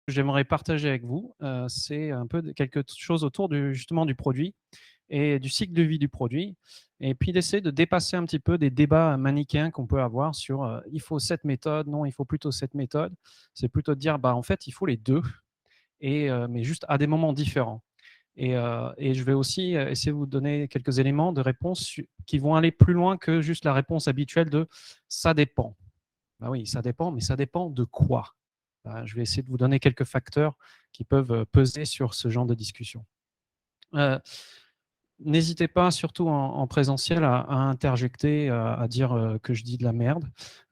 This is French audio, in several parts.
que j'aimerais partager avec vous, c'est un peu quelque chose autour justement du produit et du cycle de vie du produit, et puis d'essayer de dépasser un petit peu des débats manichéens qu'on peut avoir sur il faut cette méthode, non, il faut plutôt cette méthode. C'est plutôt de dire, bah, en fait, il faut les deux, mais juste à des moments différents. Et je vais aussi essayer de vous donner quelques éléments de réponse qui vont aller plus loin que juste la réponse habituelle de ça dépend. Bah oui, ça dépend, mais ça dépend de quoi? Bah, je vais essayer de vous donner quelques facteurs qui peuvent peser sur ce genre de discussion. Euh, N'hésitez pas, surtout en présentiel, à interjecter, à dire que je dis de la merde,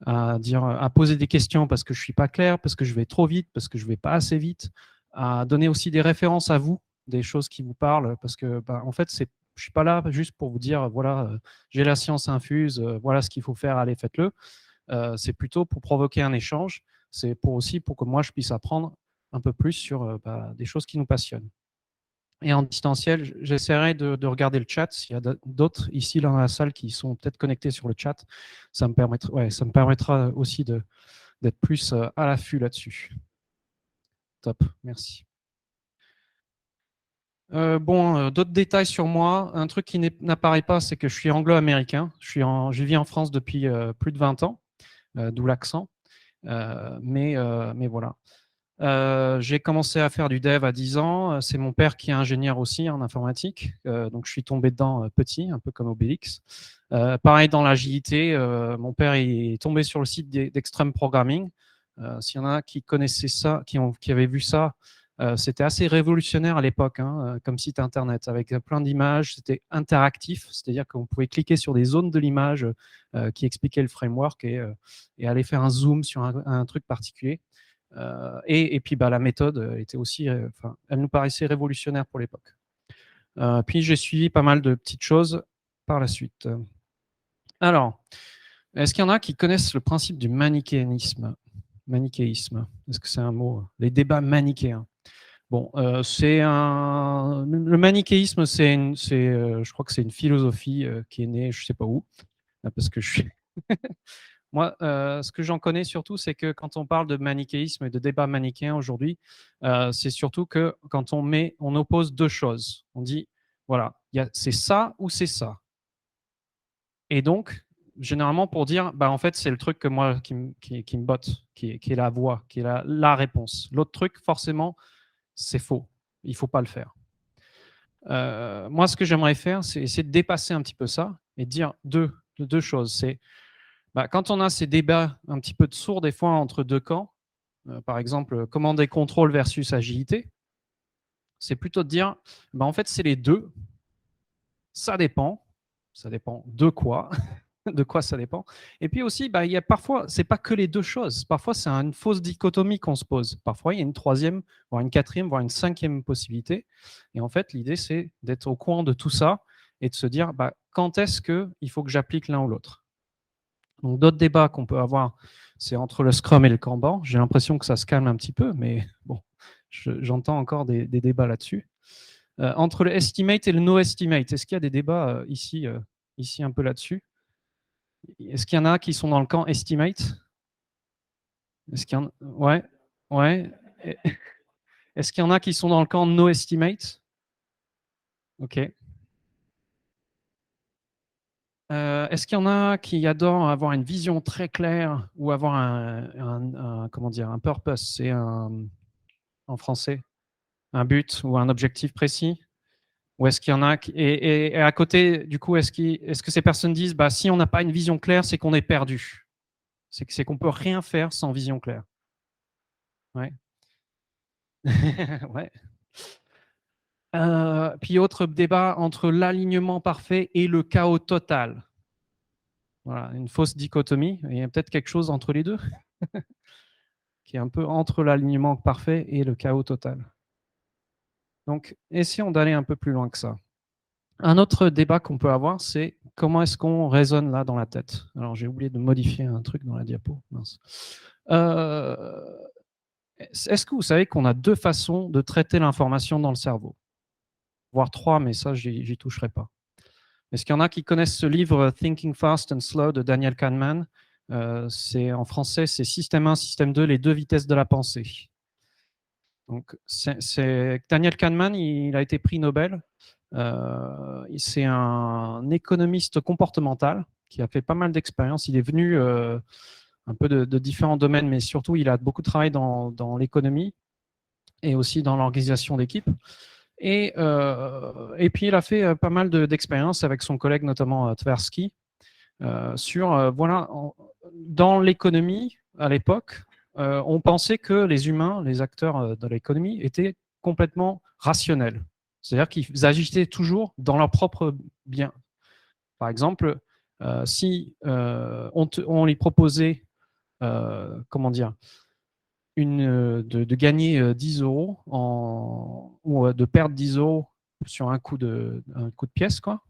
à poser des questions parce que je ne suis pas clair, parce que je vais trop vite, parce que je ne vais pas assez vite, à donner aussi des références à vous, des choses qui vous parlent, parce que bah, en fait, je ne suis pas là juste pour vous dire, voilà, j'ai la science infuse, voilà ce qu'il faut faire, allez, faites-le. C'est plutôt pour provoquer un échange, c'est aussi pour que moi, je puisse apprendre un peu plus sur bah, des choses qui nous passionnent. Et en distanciel, j'essaierai de regarder le chat. S'il y a d'autres ici dans la salle qui sont peut-être connectés sur le chat, ça me permettra aussi d'être plus à l'affût là-dessus. Top, merci. D'autres détails sur moi. Un truc qui n'apparaît pas, c'est que je suis anglo-américain. Je vis en France depuis plus de 20 ans, d'où l'accent. Mais voilà. J'ai commencé à faire du dev à 10 ans. C'est mon père qui est ingénieur aussi en informatique. Donc, je suis tombé dedans petit, un peu comme Obélix. Pareil dans l'agilité, mon père est tombé sur le site d'Extreme Programming. S'il y en a qui connaissaient ça, qui avaient vu ça, c'était assez révolutionnaire à l'époque, hein, comme site internet, avec plein d'images. C'était interactif, c'est-à-dire qu'on pouvait cliquer sur des zones de l'image qui expliquaient le framework et aller faire un zoom sur un truc particulier. Et puis bah, la méthode était aussi, elle nous paraissait révolutionnaire pour l'époque. Puis j'ai suivi pas mal de petites choses par la suite. Alors, est-ce qu'il y en a qui connaissent le principe du manichéisme? Manichéisme, est-ce que c'est un mot? Les débats manichéens. Bon, le manichéisme, je crois que c'est une philosophie qui est née, je sais pas où, parce que je suis moi, ce que j'en connais surtout, c'est que quand on parle de manichéisme et de débat manichéen aujourd'hui, c'est surtout que quand on oppose deux choses. On dit, voilà, c'est ça ou c'est ça. Et donc, généralement, pour dire, bah, en fait, c'est le truc que moi qui me botte, qui est la voie, qui est la réponse. L'autre truc, forcément, c'est faux. Il ne faut pas le faire. Moi, ce que j'aimerais faire, c'est essayer de dépasser un petit peu ça et dire deux choses. C'est bah, quand on a ces débats un petit peu de sourds des fois entre deux camps, par exemple commande et contrôle versus agilité, c'est plutôt de dire bah, en fait c'est les deux, ça dépend de quoi, de quoi ça dépend. Et puis aussi, bah, il y a parfois, c'est pas que les deux choses, parfois c'est une fausse dichotomie qu'on se pose, parfois il y a une troisième, voire une quatrième, voire une cinquième possibilité. Et en fait l'idée c'est d'être au courant de tout ça et de se dire bah, quand est-ce qu'il faut que j'applique l'un ou l'autre. Donc, d'autres débats qu'on peut avoir, c'est entre le Scrum et le Kanban. J'ai l'impression que ça se calme un petit peu, mais bon, j'entends encore des débats là-dessus. Entre le estimate et le no estimate, est-ce qu'il y a des débats ici un peu là-dessus? Est-ce qu'il y en a qui sont dans le camp estimate? Est-ce qu'il y en a... Ouais, ouais. Est-ce qu'il y en a qui sont dans le camp no estimate? Ok. Est-ce qu'il y en a qui adorent avoir une vision très claire ou avoir comment dire, un purpose, c'est en français, un but ou un objectif précis? Ou est-ce qu'il y en a et à côté, du coup, est-ce que ces personnes disent bah, si on n'a pas une vision claire, c'est qu'on est perdu? C'est qu'on ne peut rien faire sans vision claire. Ouais. Ouais. Puis autre débat entre l'alignement parfait et le chaos total. Voilà, une fausse dichotomie. Il y a peut-être quelque chose entre les deux qui est un peu entre l'alignement parfait et le chaos total. Donc, essayons d'aller un peu plus loin que ça. Un autre débat qu'on peut avoir, c'est comment est-ce qu'on raisonne là dans la tête. Alors, j'ai oublié de modifier un truc dans la diapo. Mince. Est-ce que vous savez qu'on a deux façons de traiter l'information dans le cerveau? Voire trois, mais ça, j'y toucherai pas. Est-ce qu'il y en a qui connaissent ce livre Thinking Fast and Slow de Daniel Kahneman? En français, c'est Système 1, Système 2, les deux vitesses de la pensée. Donc, Daniel Kahneman, il a été prix Nobel. C'est un économiste comportemental qui a fait pas mal d'expériences. Il est venu un peu de différents domaines, mais surtout, il a beaucoup travaillé dans l'économie et aussi dans l'organisation d'équipe. Et puis, il a fait pas mal d'expériences avec son collègue, notamment Tversky, sur, voilà, dans l'économie, à l'époque, on pensait que les humains, les acteurs de l'économie, étaient complètement rationnels. C'est-à-dire qu'ils agissaient toujours dans leur propre bien. Par exemple, si on lui proposait, comment dire, de gagner 10 euros ou de perdre 10 euros sur un coup de pièce, quoi,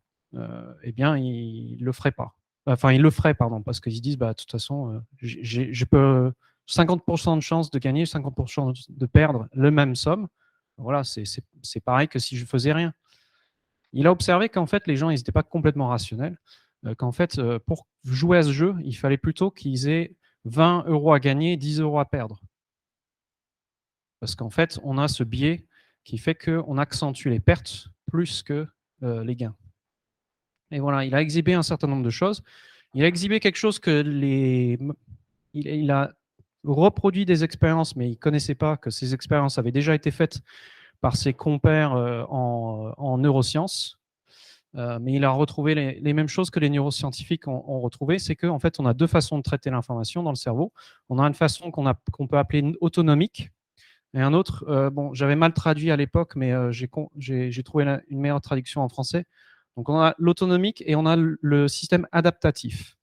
eh bien, il ne le ferait pas. Enfin, il le ferait, pardon, parce qu'ils se disent, bah, de toute façon, je peux 50% de chance de gagner, 50% de perdre le même somme. Voilà, c'est pareil que si je faisais rien. Il a observé qu'en fait, les gens, ils n'étaient pas complètement rationnels, qu'en fait, pour jouer à ce jeu, il fallait plutôt qu'ils aient 20 euros à gagner, 10 euros à perdre. Parce qu'en fait, on a ce biais qui fait qu'on accentue les pertes plus que les gains. Et voilà, il a exhibé un certain nombre de choses. Il a exhibé quelque chose que il a reproduit des expériences, mais il ne connaissait pas que ces expériences avaient déjà été faites par ses compères en neurosciences. Mais il a retrouvé les mêmes choses que les neuroscientifiques ont retrouvées, c'est qu'en fait, on a deux façons de traiter l'information dans le cerveau. On a une façon qu'on peut appeler autonomique, et un autre, bon, j'avais mal traduit à l'époque, mais j'ai trouvé une meilleure traduction en français. Donc, on a l'autonomique et on a le système adaptatif.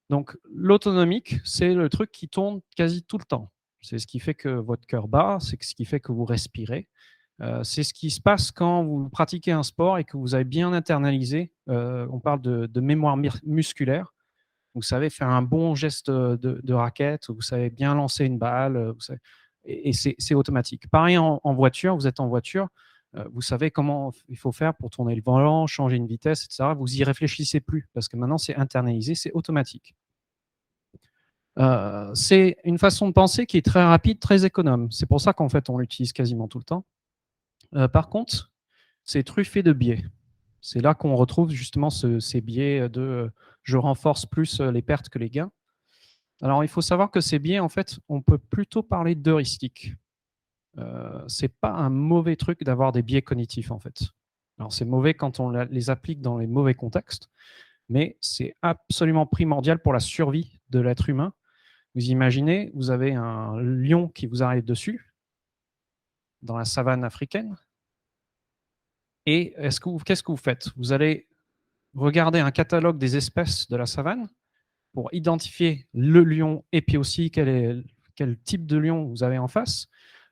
Donc, l'autonomique, c'est le truc qui tourne quasi tout le temps. C'est ce qui fait que votre cœur bat, c'est ce qui fait que vous respirez. C'est ce qui se passe quand vous pratiquez un sport et que vous avez bien internalisé. On parle de mémoire musculaire. Vous savez faire un bon geste de raquette, vous savez bien lancer une balle, et c'est automatique. Pareil en voiture, vous êtes en voiture, vous savez comment il faut faire pour tourner le volant, changer une vitesse, etc. Vous y réfléchissez plus parce que maintenant c'est internalisé, c'est automatique. C'est une façon de penser qui est très rapide, très économe. C'est pour ça qu'en fait on l'utilise quasiment tout le temps. Par contre, c'est truffé de biais. C'est là qu'on retrouve justement ces biais de je renforce plus les pertes que les gains. Alors, il faut savoir que ces biais, en fait, on peut plutôt parler d'heuristiques. C'est pas un mauvais truc d'avoir des biais cognitifs, en fait. Alors, c'est mauvais quand on les applique dans les mauvais contextes, mais c'est absolument primordial pour la survie de l'être humain. Vous imaginez, vous avez un lion qui vous arrive dessus, dans la savane africaine, et qu'est-ce que vous faites? Vous allez regarder un catalogue des espèces de la savane pour identifier le lion et puis aussi quel type de lion vous avez en face.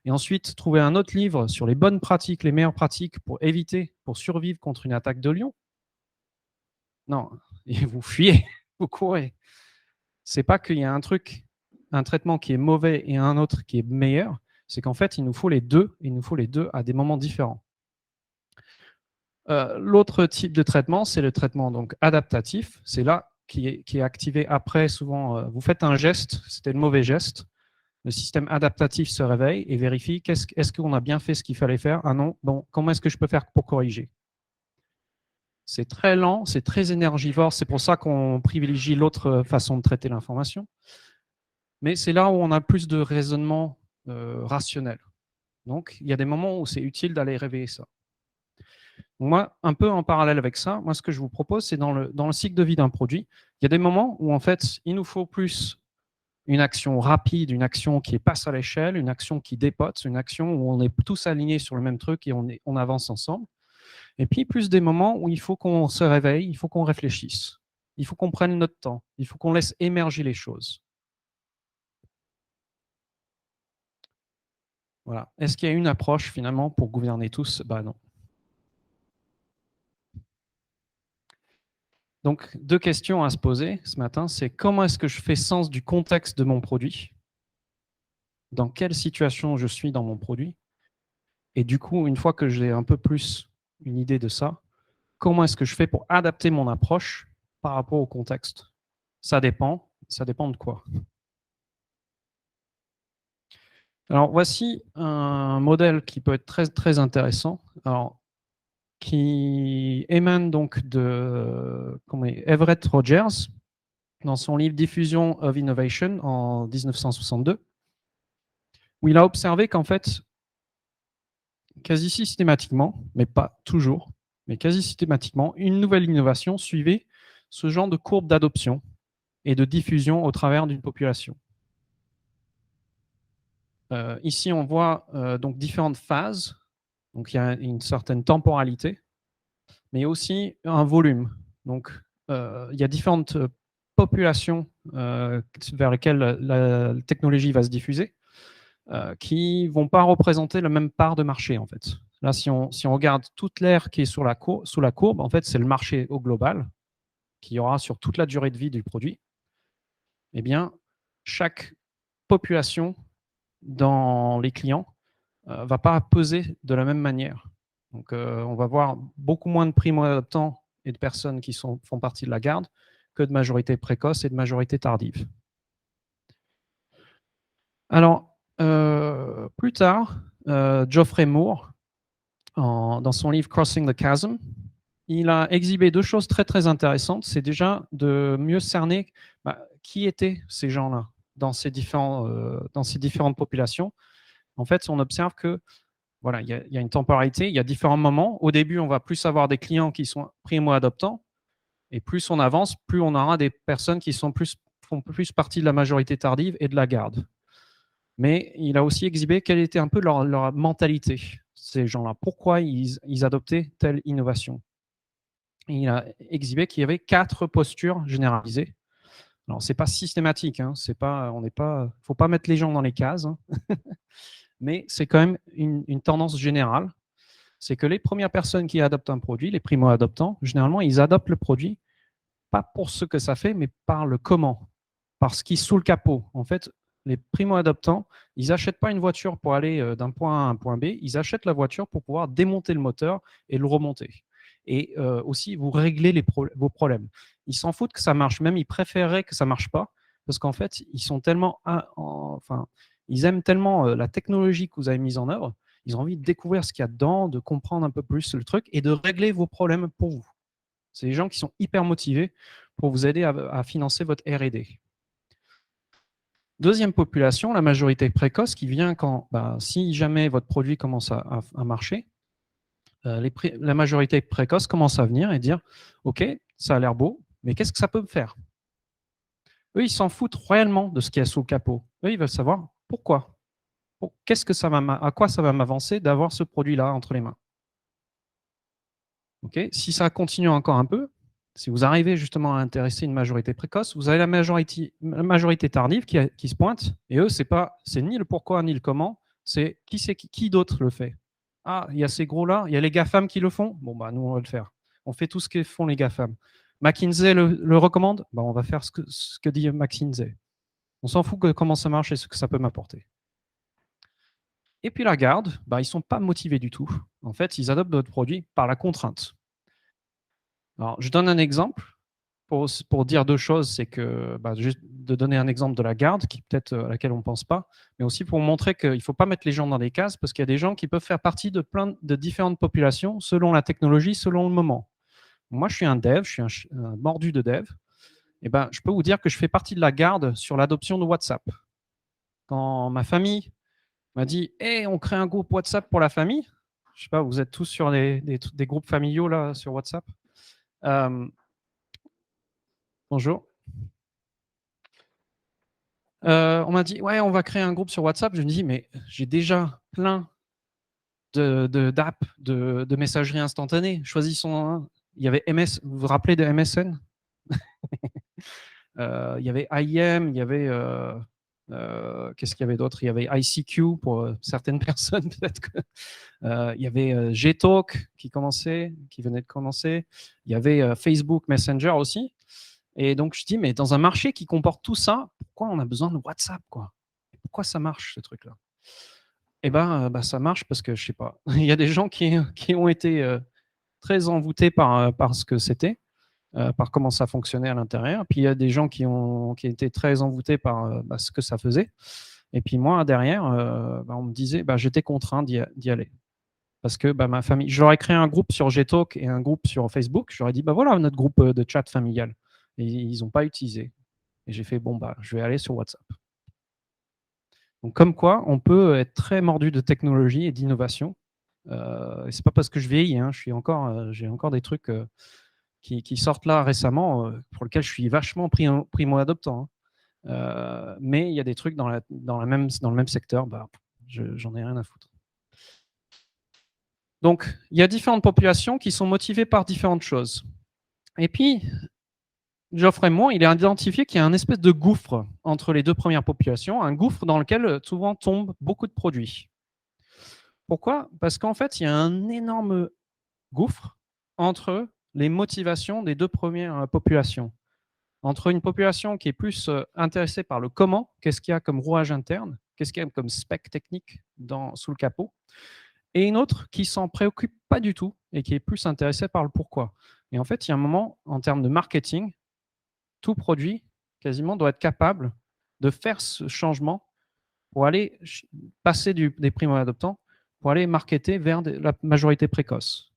Et ensuite, trouver un autre livre sur les bonnes pratiques, les meilleures pratiques pour survivre contre une attaque de lion. Non, et vous fuyez, vous courez. C'est pas qu'il y a un traitement qui est mauvais et un autre qui est meilleur, c'est qu'en fait, il nous faut les deux à des moments différents. L'autre type de traitement, c'est le traitement donc adaptatif. C'est là qui est activé après, souvent, vous faites un geste, c'était le mauvais geste, le système adaptatif se réveille et vérifie est-ce qu'on a bien fait ce qu'il fallait faire? Ah non, bon, comment est-ce que je peux faire pour corriger? C'est très lent, c'est très énergivore, c'est pour ça qu'on privilégie l'autre façon de traiter l'information. Mais c'est là où on a plus de raisonnement rationnel. Donc, il y a des moments où c'est utile d'aller réveiller ça. Moi, un peu en parallèle avec ça, moi, ce que je vous propose, c'est dans le cycle de vie d'un produit, il y a des moments où, en fait, il nous faut plus une action rapide, une action qui passe à l'échelle, une action qui dépote, une action où on est tous alignés sur le même truc et on avance ensemble. Et puis, plus des moments où il faut qu'on se réveille, il faut qu'on réfléchisse, il faut qu'on prenne notre temps, il faut qu'on laisse émerger les choses. Voilà. Est-ce qu'il y a une approche, finalement, pour gouverner tous? Ben non. Donc, deux questions à se poser ce matin, c'est comment est-ce que je fais sens du contexte de mon produit? Dans quelle situation je suis dans mon produit? Et du coup, une fois que j'ai un peu plus une idée de ça, comment est-ce que je fais pour adapter mon approche par rapport au contexte? Ça dépend de quoi? Alors, voici un modèle qui peut être très, très intéressant, alors, qui émane donc de Everett Rogers, dans son livre Diffusion of Innovation en 1962, où il a observé qu'en fait, quasi systématiquement, mais pas toujours, mais quasi systématiquement, une nouvelle innovation suivait ce genre de courbe d'adoption et de diffusion au travers d'une population. Ici, on voit donc différentes phases. Donc, il y a une certaine temporalité, mais aussi un volume. Donc, il y a différentes populations vers lesquelles la technologie va se diffuser, qui ne vont pas représenter la même part de marché, en fait. Là, si on regarde toute l'aire qui est sous la courbe, en fait, c'est le marché au global, qui y aura sur toute la durée de vie du produit. Eh bien, chaque population dans les clients ne va pas peser de la même manière. Donc, on va voir beaucoup moins de primo-adoptants et de personnes qui font partie de la garde que de majorité précoce et de majorité tardive. Alors, plus tard, Geoffrey Moore, dans son livre Crossing the Chasm, il a exhibé deux choses très, très intéressantes. C'est déjà de mieux cerner qui étaient ces gens-là dans ces différentes populations. En fait, on observe que voilà, il y a une temporalité, il y a différents moments. Au début, on va plus avoir des clients qui sont primo-adoptants, et plus on avance, plus on aura des personnes qui font plus partie de la majorité tardive et de la garde. Mais il a aussi exhibé quelle était un peu leur mentalité, ces gens-là. Pourquoi ils adoptaient telle innovation. Et il a exhibé qu'il y avait 4 postures généralisées. Alors, ce n'est pas systématique, hein, faut pas mettre les gens dans les cases, hein, mais c'est quand même une tendance générale. C'est que les premières personnes qui adoptent un produit, les primo-adoptants, généralement, ils adoptent le produit pas pour ce que ça fait, mais par le comment, par ce qui est sous le capot. En fait, les primo-adoptants, ils n'achètent pas une voiture pour aller d'un point A à un point B, ils achètent la voiture pour pouvoir démonter le moteur et le remonter. Et aussi, vous réglez vos problèmes. Ils s'en foutent que ça marche, même ils préféreraient que ça ne marche pas, parce qu'en fait, ils sont tellement, ils aiment tellement la technologie que vous avez mise en œuvre, ils ont envie de découvrir ce qu'il y a dedans, de comprendre un peu plus le truc et de régler vos problèmes pour vous. C'est des gens qui sont hyper motivés pour vous aider à financer votre R&D. Deuxième population, la majorité précoce, qui vient quand, si jamais votre produit commence à marcher, la majorité précoce commence à venir et dire « Ok, ça a l'air beau, mais qu'est-ce que ça peut me faire ?» Eux, ils s'en foutent réellement de ce qu'il y a sous le capot. Eux, ils veulent savoir pourquoi. À quoi ça va m'avancer d'avoir ce produit-là entre les mains. Okay, si ça continue encore un peu, si vous arrivez justement à intéresser une majorité précoce, vous avez la majorité tardive qui se pointe, et eux, c'est ni le pourquoi ni le comment, c'est qui d'autre le fait. Ah, il y a ces gros-là, il y a les GAFAM qui le font, bon, nous, on va le faire. On fait tout ce que font les GAFAM. McKinsey le recommande, on va faire ce que dit McKinsey. On s'en fout de comment ça marche et ce que ça peut m'apporter. Et puis la garde, ils ne sont pas motivés du tout. En fait, ils adoptent votre produit par la contrainte. Alors, je donne un exemple pour dire deux choses. C'est que, juste de donner un exemple de la garde, qui peut-être à laquelle on ne pense pas, mais aussi pour montrer qu'il ne faut pas mettre les gens dans des cases, parce qu'il y a des gens qui peuvent faire partie de plein de différentes populations, selon la technologie, selon le moment. Moi, je suis un dev, je suis un mordu de dev. Et je peux vous dire que je fais partie de la garde sur l'adoption de WhatsApp. Quand ma famille m'a dit hey, on crée un groupe WhatsApp pour la famille, je ne sais pas, vous êtes tous sur des groupes familiaux là, sur WhatsApp. Bonjour. On m'a dit ouais, on va créer un groupe sur WhatsApp. Je me dis mais j'ai déjà plein d'apps de messagerie instantanée. Choisissons un. Il y avait MS. Vous vous rappelez de MSN? Il y avait IM, il y avait qu'est-ce qu'il y avait d'autre? Il y avait ICQ pour certaines personnes peut-être que. Il y avait Gtalk qui venait de commencer. Il y avait Facebook Messenger aussi. Et donc je dis mais dans un marché qui comporte tout ça, pourquoi on a besoin de WhatsApp quoi? Pourquoi ça marche ce truc-là? Eh ça marche parce que je sais pas. Il y a des gens qui ont été très envoûtés par ce que c'était. Par comment ça fonctionnait à l'intérieur. Puis il y a des gens qui ont été très envoûtés par ce que ça faisait. Et puis moi, derrière, on me disait, j'étais contraint d'y aller. Parce que ma famille, je leur ai créé un groupe sur Gtalk et un groupe sur Facebook. Je leur ai dit, voilà notre groupe de chat familial. Et ils n'ont pas utilisé. Et j'ai fait, je vais aller sur WhatsApp. Donc, comme quoi, on peut être très mordu de technologie et d'innovation. C'est pas parce que je vieillis, hein, j'ai encore des trucs qui sortent là récemment, pour lesquels je suis vachement primo-adoptant. Hein. Mais il y a des trucs dans le même secteur, j'en ai rien à foutre. Donc, il y a différentes populations qui sont motivées par différentes choses. Et puis, Geoffrey Moore, il a identifié qu'il y a un espèce de gouffre entre les deux premières populations, un gouffre dans lequel souvent tombent beaucoup de produits. Pourquoi? Parce qu'en fait, il y a un énorme gouffre entre les motivations des deux premières populations. Entre une population qui est plus intéressée par le comment, qu'est-ce qu'il y a comme rouage interne, qu'est-ce qu'il y a comme spec technique sous le capot, et une autre qui s'en préoccupe pas du tout et qui est plus intéressée par le pourquoi. Et en fait, il y a un moment, en termes de marketing, tout produit, quasiment, doit être capable de faire ce changement pour aller passer des primo-adoptants, pour aller marketer vers la majorité précoce.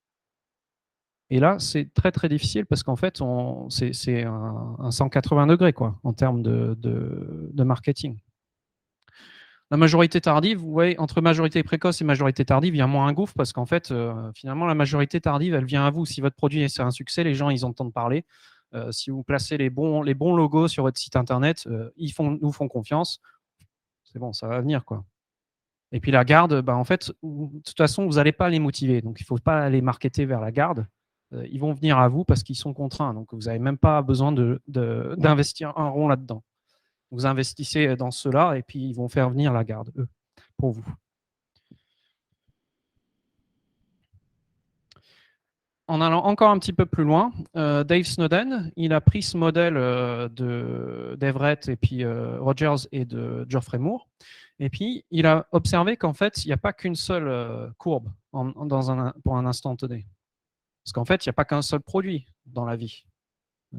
Et là, c'est très, très difficile parce qu'en fait, c'est un 180 degrés quoi, en termes de marketing. La majorité tardive, vous voyez, entre majorité précoce et majorité tardive, il y a moins un gouffre parce qu'en fait, finalement, la majorité tardive, elle vient à vous. Si votre produit est un succès, les gens, ils entendent parler. Si vous placez les bons logos sur votre site internet, ils nous font confiance. C'est bon, ça va venir, quoi. Et puis la garde, en fait, de toute façon, vous n'allez pas les motiver. Donc, il ne faut pas les marketer vers la garde. Ils vont venir à vous parce qu'ils sont contraints. Donc, vous n'avez même pas besoin d'investir un rond là-dedans. Vous investissez dans ceux-là et puis ils vont faire venir la garde, eux, pour vous. En allant encore un petit peu plus loin, Dave Snowden, il a pris ce modèle d'Everett et puis Rogers et de Geoffrey Moore, et puis il a observé qu'en fait, il n'y a pas qu'une seule courbe pour un instant donné. Parce qu'en fait, il n'y a pas qu'un seul produit dans la vie.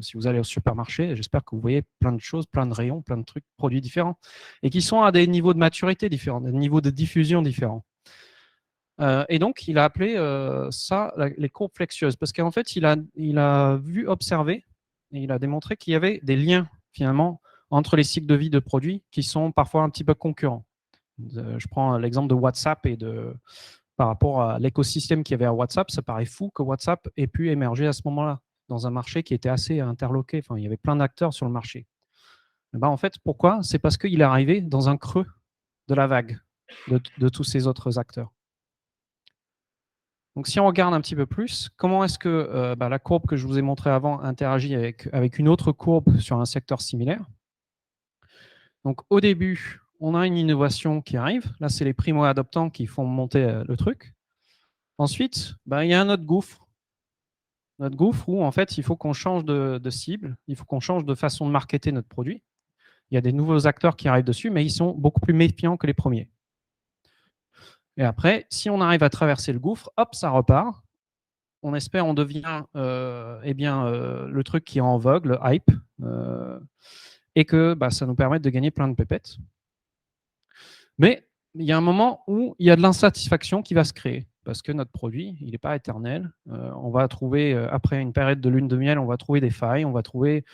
Si vous allez au supermarché, j'espère que vous voyez plein de choses, plein de rayons, plein de trucs, produits différents, et qui sont à des niveaux de maturité différents, des niveaux de diffusion différents. Et donc, il a appelé ça les courbes flexueuses, parce qu'en fait, il a vu, observé, et il a démontré qu'il y avait des liens, finalement, entre les cycles de vie de produits qui sont parfois un petit peu concurrents. Je prends l'exemple de WhatsApp par rapport à l'écosystème qu'il y avait à WhatsApp, ça paraît fou que WhatsApp ait pu émerger à ce moment-là, dans un marché qui était assez interloqué. Enfin, il y avait plein d'acteurs sur le marché. En fait, pourquoi? C'est parce qu'il est arrivé dans un creux de la vague de tous ces autres acteurs. Donc, si on regarde un petit peu plus, comment est-ce que la courbe que je vous ai montrée avant interagit avec une autre courbe sur un secteur similaire? Donc, au début, on a une innovation qui arrive. Là, c'est les primo-adoptants qui font monter le truc. Ensuite, il y a un autre gouffre. Notre gouffre où, en fait, il faut qu'on change de cible, il faut qu'on change de façon de marketer notre produit. Il y a des nouveaux acteurs qui arrivent dessus, mais ils sont beaucoup plus méfiants que les premiers. Et après, si on arrive à traverser le gouffre, hop, ça repart. On espère, on devient le truc qui est en vogue, le hype, et que ça nous permette de gagner plein de pépettes. Mais il y a un moment où il y a de l'insatisfaction qui va se créer, parce que notre produit, il n'est pas éternel. On va trouver, après une période de lune de miel, on va trouver des failles, on va trouver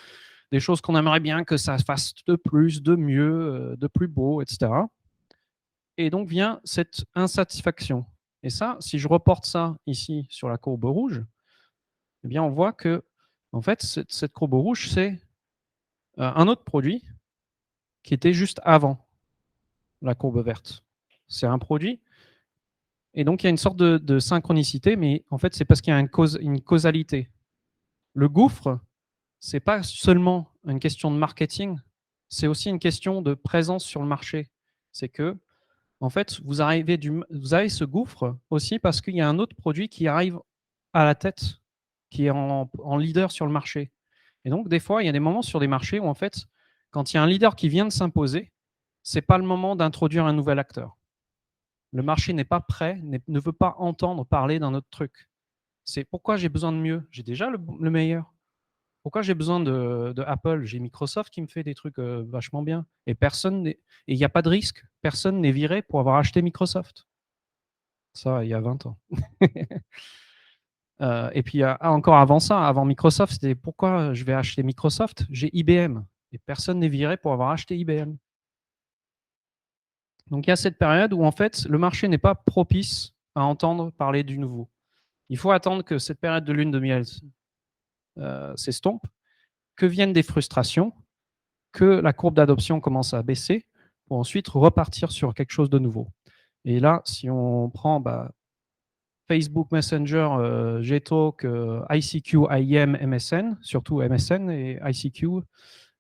des choses qu'on aimerait bien que ça fasse de plus, de mieux, de plus beau, etc. Et donc vient cette insatisfaction. Et ça, si je reporte ça ici sur la courbe rouge, eh bien on voit que en fait, cette courbe rouge, c'est un autre produit qui était juste avant la courbe verte. C'est un produit. Et donc, il y a une sorte de synchronicité, mais en fait, c'est parce qu'il y a une causalité. Le gouffre, ce n'est pas seulement une question de marketing, c'est aussi une question de présence sur le marché. C'est que, en fait, vous avez ce gouffre aussi parce qu'il y a un autre produit qui arrive à la tête, qui est en leader sur le marché. Et donc, des fois, il y a des moments sur des marchés où, en fait, quand il y a un leader qui vient de s'imposer, ce n'est pas le moment d'introduire un nouvel acteur. Le marché n'est pas prêt, ne veut pas entendre parler d'un autre truc. C'est pourquoi j'ai besoin de mieux. J'ai déjà le meilleur. Pourquoi j'ai besoin de Apple? J'ai Microsoft qui me fait des trucs vachement bien. Et il n'y a pas de risque. Personne n'est viré pour avoir acheté Microsoft. Ça, il y a 20 ans. Et puis encore avant ça, avant Microsoft, c'était pourquoi je vais acheter Microsoft? J'ai IBM. Et personne n'est viré pour avoir acheté IBM. Donc il y a cette période où en fait le marché n'est pas propice à entendre parler du nouveau. Il faut attendre que cette période de lune de miel s'estompe, que viennent des frustrations, que la courbe d'adoption commence à baisser, pour ensuite repartir sur quelque chose de nouveau. Et là, si on prend Facebook Messenger, Gtalk, ICQ, IM, MSN, surtout MSN et ICQ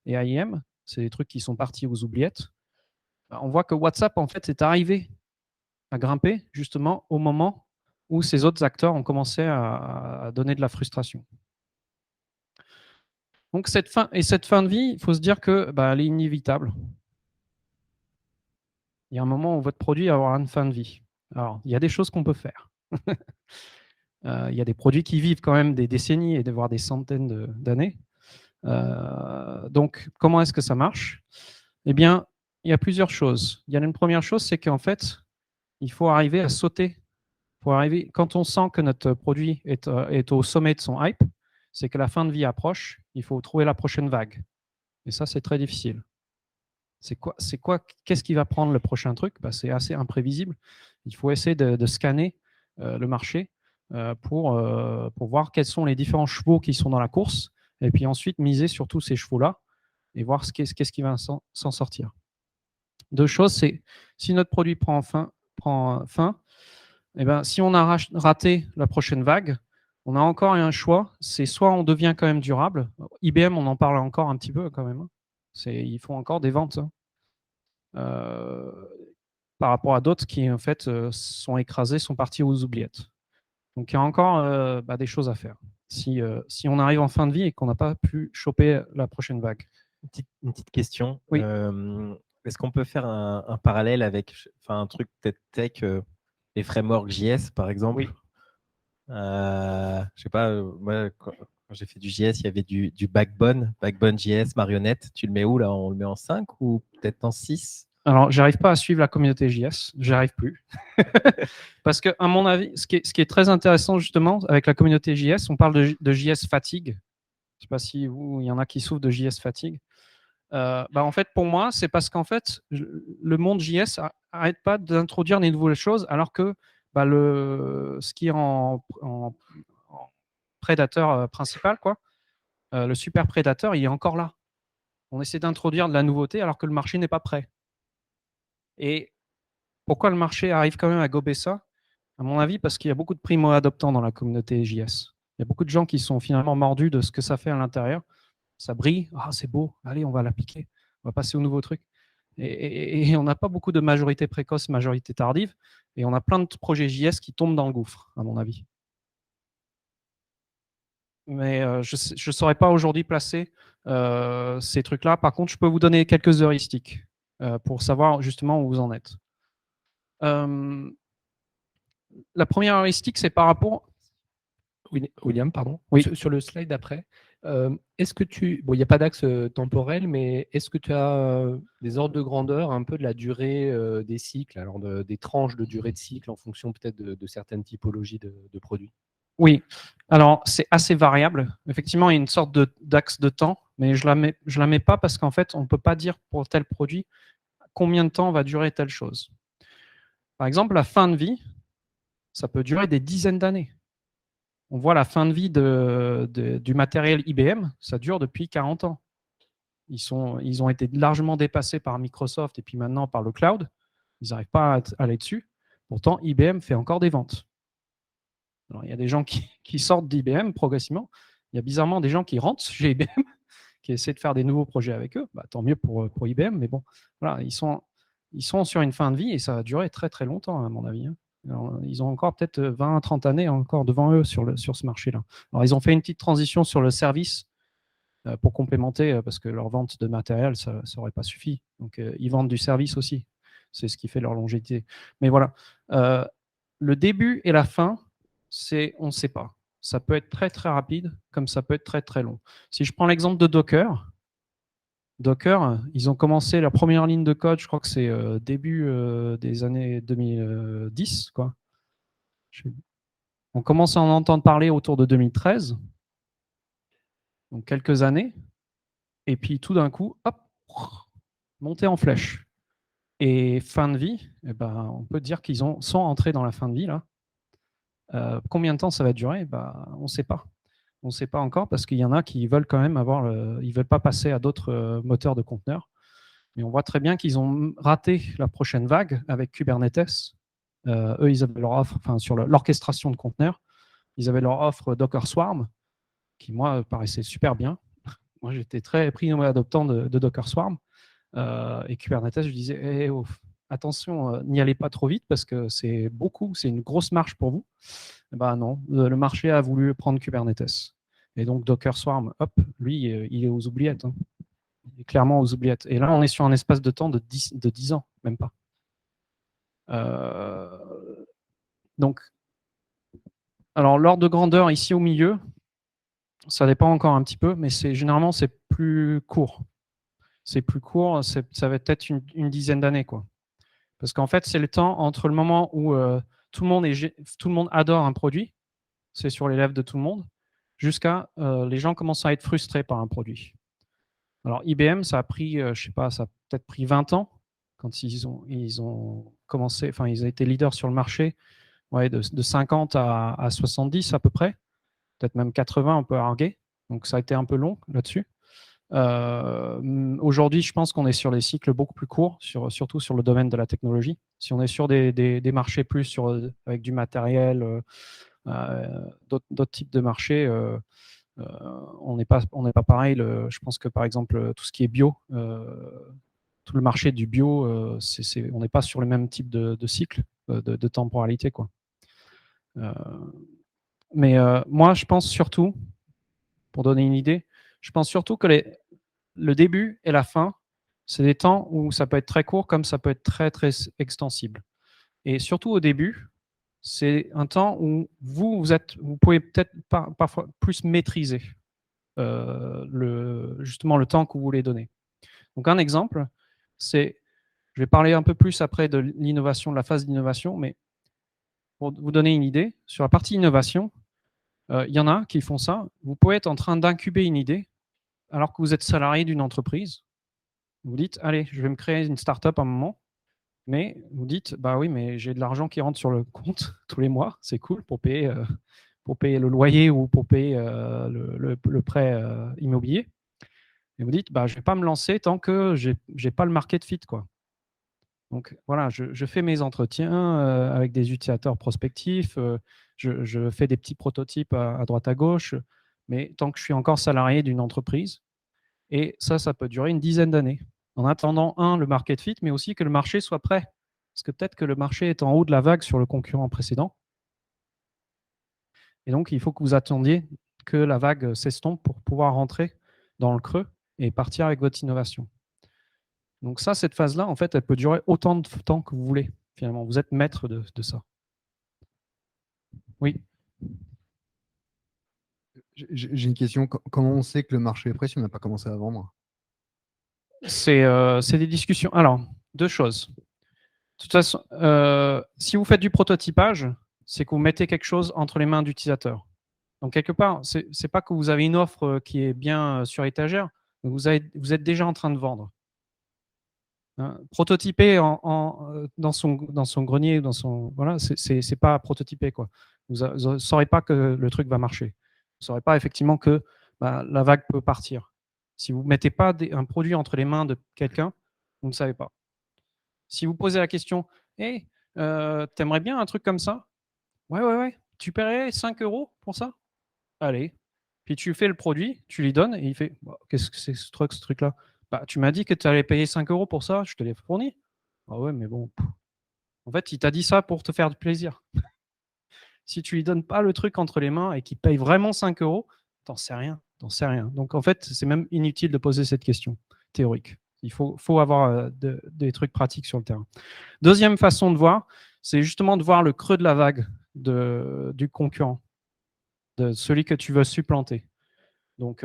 et IM, c'est des trucs qui sont partis aux oubliettes. On voit que WhatsApp, en fait, est arrivé à grimper justement au moment où ces autres acteurs ont commencé à donner de la frustration. Donc cette fin de vie, il faut se dire que elle est inévitable. Il y a un moment où votre produit va avoir une fin de vie. Alors, il y a des choses qu'on peut faire. Il y a des produits qui vivent quand même des décennies et voire des centaines d'années. Donc, comment est-ce que ça marche? Eh bien, il y a plusieurs choses. Il y a une première chose, c'est qu'en fait, il faut arriver à sauter. Quand on sent que notre produit est au sommet de son hype, c'est que la fin de vie approche, il faut trouver la prochaine vague. Et ça, c'est très difficile. Qu'est-ce qui va prendre le prochain truc? C'est assez imprévisible. Il faut essayer de scanner le marché pour voir quels sont les différents chevaux qui sont dans la course, et puis ensuite miser sur tous ces chevaux-là et voir qu'est-ce qui va s'en sortir. Deux choses, c'est si notre produit prend fin, si on a raté la prochaine vague, on a encore un choix, c'est soit on devient quand même durable. IBM, on en parle encore un petit peu quand même. Ils font encore des ventes. Par rapport à d'autres qui en fait sont écrasés, sont partis aux oubliettes. Donc il y a encore des choses à faire. Si on arrive en fin de vie et qu'on n'a pas pu choper la prochaine vague. Une petite question. Oui. Est-ce qu'on peut faire un parallèle avec un truc peut-être tech, les frameworks JS par exemple? Oui. Je sais pas, moi quand j'ai fait du JS, il y avait du Backbone JS, Marionette. Tu le mets où là? On le met en 5 ou peut-être en 6? Alors, j'arrive pas à suivre la communauté JS, j'arrive plus. Parce que, à mon avis, ce qui est très intéressant justement avec la communauté JS, on parle de JS fatigue. Je sais pas si il y en a qui souffrent de JS fatigue. En fait, pour moi, c'est parce qu'en fait, le monde JS n'arrête pas d'introduire des nouvelles choses, alors que ce qui est en prédateur principal, le super prédateur, il est encore là. On essaie d'introduire de la nouveauté alors que le marché n'est pas prêt. Et pourquoi le marché arrive quand même à gober ça? À mon avis, parce qu'il y a beaucoup de primo-adoptants dans la communauté JS. Il y a beaucoup de gens qui sont finalement mordus de ce que ça fait à l'intérieur. Ça brille, c'est beau, allez, on va l'appliquer, on va passer au nouveau truc. Et on n'a pas beaucoup de majorité précoce, majorité tardive, et on a plein de projets JS qui tombent dans le gouffre, à mon avis. Mais je ne saurais pas aujourd'hui placer ces trucs-là. Par contre, je peux vous donner quelques heuristiques pour savoir justement où vous en êtes. La première heuristique, c'est par rapport... William, pardon. Oui. Sur le slide d'après, est-ce que il n'y a pas d'axe temporel, mais est-ce que tu as des ordres de grandeur, un peu de la durée des cycles, alors des tranches de durée de cycle en fonction peut-être de certaines typologies de produits? Oui, alors c'est assez variable. Effectivement, il y a une sorte d'axe de temps, mais je la mets pas parce qu'en fait, on ne peut pas dire pour tel produit combien de temps va durer telle chose. Par exemple, la fin de vie, ça peut durer des dizaines d'années. On voit la fin de vie du matériel IBM, ça dure depuis 40 ans. Ils ont été largement dépassés par Microsoft et puis maintenant par le cloud. Ils n'arrivent pas à aller dessus. Pourtant, IBM fait encore des ventes. Alors, il y a des gens qui sortent d'IBM progressivement. Il y a bizarrement des gens qui rentrent chez IBM, qui essaient de faire des nouveaux projets avec eux. Tant mieux pour IBM, mais bon, voilà, ils sont sur une fin de vie et ça va durer très très longtemps, à mon avis. Alors, ils ont encore peut-être 20 à 30 années encore devant eux sur ce marché-là. Alors, ils ont fait une petite transition sur le service pour complémenter, parce que leur vente de matériel, ça n'aurait pas suffi. Donc, ils vendent du service aussi. C'est ce qui fait leur longévité. Mais voilà, le début et la fin, on ne sait pas. ça peut être très très rapide, comme ça peut être très très long. Si je prends l'exemple de Docker, ils ont commencé la première ligne de code, je crois que c'est début des années 2010, quoi. On commence à en entendre parler autour de 2013, donc quelques années, et puis tout d'un coup, hop, montée en flèche. Et fin de vie, eh ben, on peut dire qu'ils sont entrés dans la fin de vie là. Combien de temps ça va durer? On ne sait pas. On ne sait pas encore parce qu'il y en a qui veulent quand même ils veulent pas passer à d'autres moteurs de conteneurs. Mais on voit très bien qu'ils ont raté la prochaine vague avec Kubernetes. Eux, ils avaient leur offre, enfin sur l'orchestration de conteneurs, ils avaient leur offre Docker Swarm, qui moi paraissait super bien. Moi, j'étais très primo-adoptant de Docker Swarm. Et Kubernetes, je disais, attention, n'y allez pas trop vite parce que c'est une grosse marche pour vous. Non, le marché a voulu prendre Kubernetes. Et donc Docker Swarm, hop, lui, il est aux oubliettes. Hein. Il est clairement aux oubliettes. Et là, on est sur un espace de temps de 10 ans, même pas. Donc, alors l'ordre de grandeur ici au milieu, ça dépend encore un petit peu, mais généralement c'est plus court. C'est plus court, ça va être peut-être une dizaine d'années, quoi. Parce qu'en fait, c'est le temps entre le moment où tout le monde adore un produit, c'est sur les lèvres de tout le monde, jusqu'à les gens commencent à être frustrés par un produit. Alors IBM, ça a pris, je sais pas, ça a peut-être pris 20 ans quand ils ont commencé, enfin ils ont été leaders sur le marché, ouais, de 50 à 70 à peu près, peut-être même 80, on peut arguer. Donc ça a été un peu long là-dessus. Aujourd'hui, je pense qu'on est sur des cycles beaucoup plus courts, surtout sur le domaine de la technologie. Si on est sur des marchés plus avec du matériel, d'autres types de marchés, on n'est pas pareil. Je pense que par exemple, tout ce qui est bio, tout le marché du bio, on n'est pas sur le même type de cycle, de temporalité, quoi. Mais moi, je pense surtout, pour donner une idée, je pense surtout que le début et la fin, c'est des temps où ça peut être très court comme ça peut être très, très extensible. Et surtout au début, c'est un temps où vous pouvez peut-être parfois plus maîtriser justement le temps que vous voulez donner. Donc un exemple, je vais parler un peu plus après de l'innovation, de la phase d'innovation, mais pour vous donner une idée, sur la partie innovation, il y en a qui font ça. Vous pouvez être en train d'incuber une idée alors que vous êtes salarié d'une entreprise. Vous dites, allez, je vais me créer une start-up à un moment, mais vous dites, bah oui, mais j'ai de l'argent qui rentre sur le compte tous les mois, c'est cool pour payer le loyer ou pour payer le prêt immobilier. Et vous dites, bah, je ne vais pas me lancer tant que je n'ai pas le market fit, quoi. Donc voilà, je fais mes entretiens avec des utilisateurs prospectifs, je fais des petits prototypes à droite à gauche, mais tant que je suis encore salarié d'une entreprise, et ça peut durer une dizaine d'années. En attendant, le market fit, mais aussi que le marché soit prêt. Parce que peut-être que le marché est en haut de la vague sur le concurrent précédent. Et donc, il faut que vous attendiez que la vague s'estompe pour pouvoir rentrer dans le creux et partir avec votre innovation. Donc ça, cette phase-là, en fait, elle peut durer autant de temps que vous voulez, finalement. Vous êtes maître de ça. Oui. J'ai une question. Comment on sait que le marché est prêt si on n'a pas commencé à vendre? C'est des discussions. Alors, deux choses. De toute façon, si vous faites du prototypage, c'est que vous mettez quelque chose entre les mains d'utilisateurs. Donc, quelque part, ce n'est pas que vous avez une offre qui est bien sur étagère, mais vous êtes déjà en train de vendre. Hein, prototyper dans son grenier, voilà, c'est pas prototyper, quoi. Vous ne saurez pas que le truc va marcher. Vous ne saurez pas effectivement que la vague peut partir. Si vous ne mettez pas un produit entre les mains de quelqu'un, vous ne savez pas. Si vous posez la question, hey, t'aimerais bien un truc comme ça? Ouais. Tu paierais 5 € pour ça? Allez. Puis tu fais le produit, tu lui donnes, et il fait, qu'est-ce que c'est ce truc-là? Tu m'as dit que tu allais payer 5 € pour ça, je te l'ai fourni. Ah ouais, mais bon. En fait, il t'a dit ça pour te faire du plaisir. Si tu lui donnes pas le truc entre les mains et qu'il paye vraiment 5 €, t'en sais rien. Donc en fait, c'est même inutile de poser cette question théorique. Il faut avoir des trucs pratiques sur le terrain. Deuxième façon de voir, c'est justement de voir le creux de la vague du concurrent. de celui que tu veux supplanter. Donc,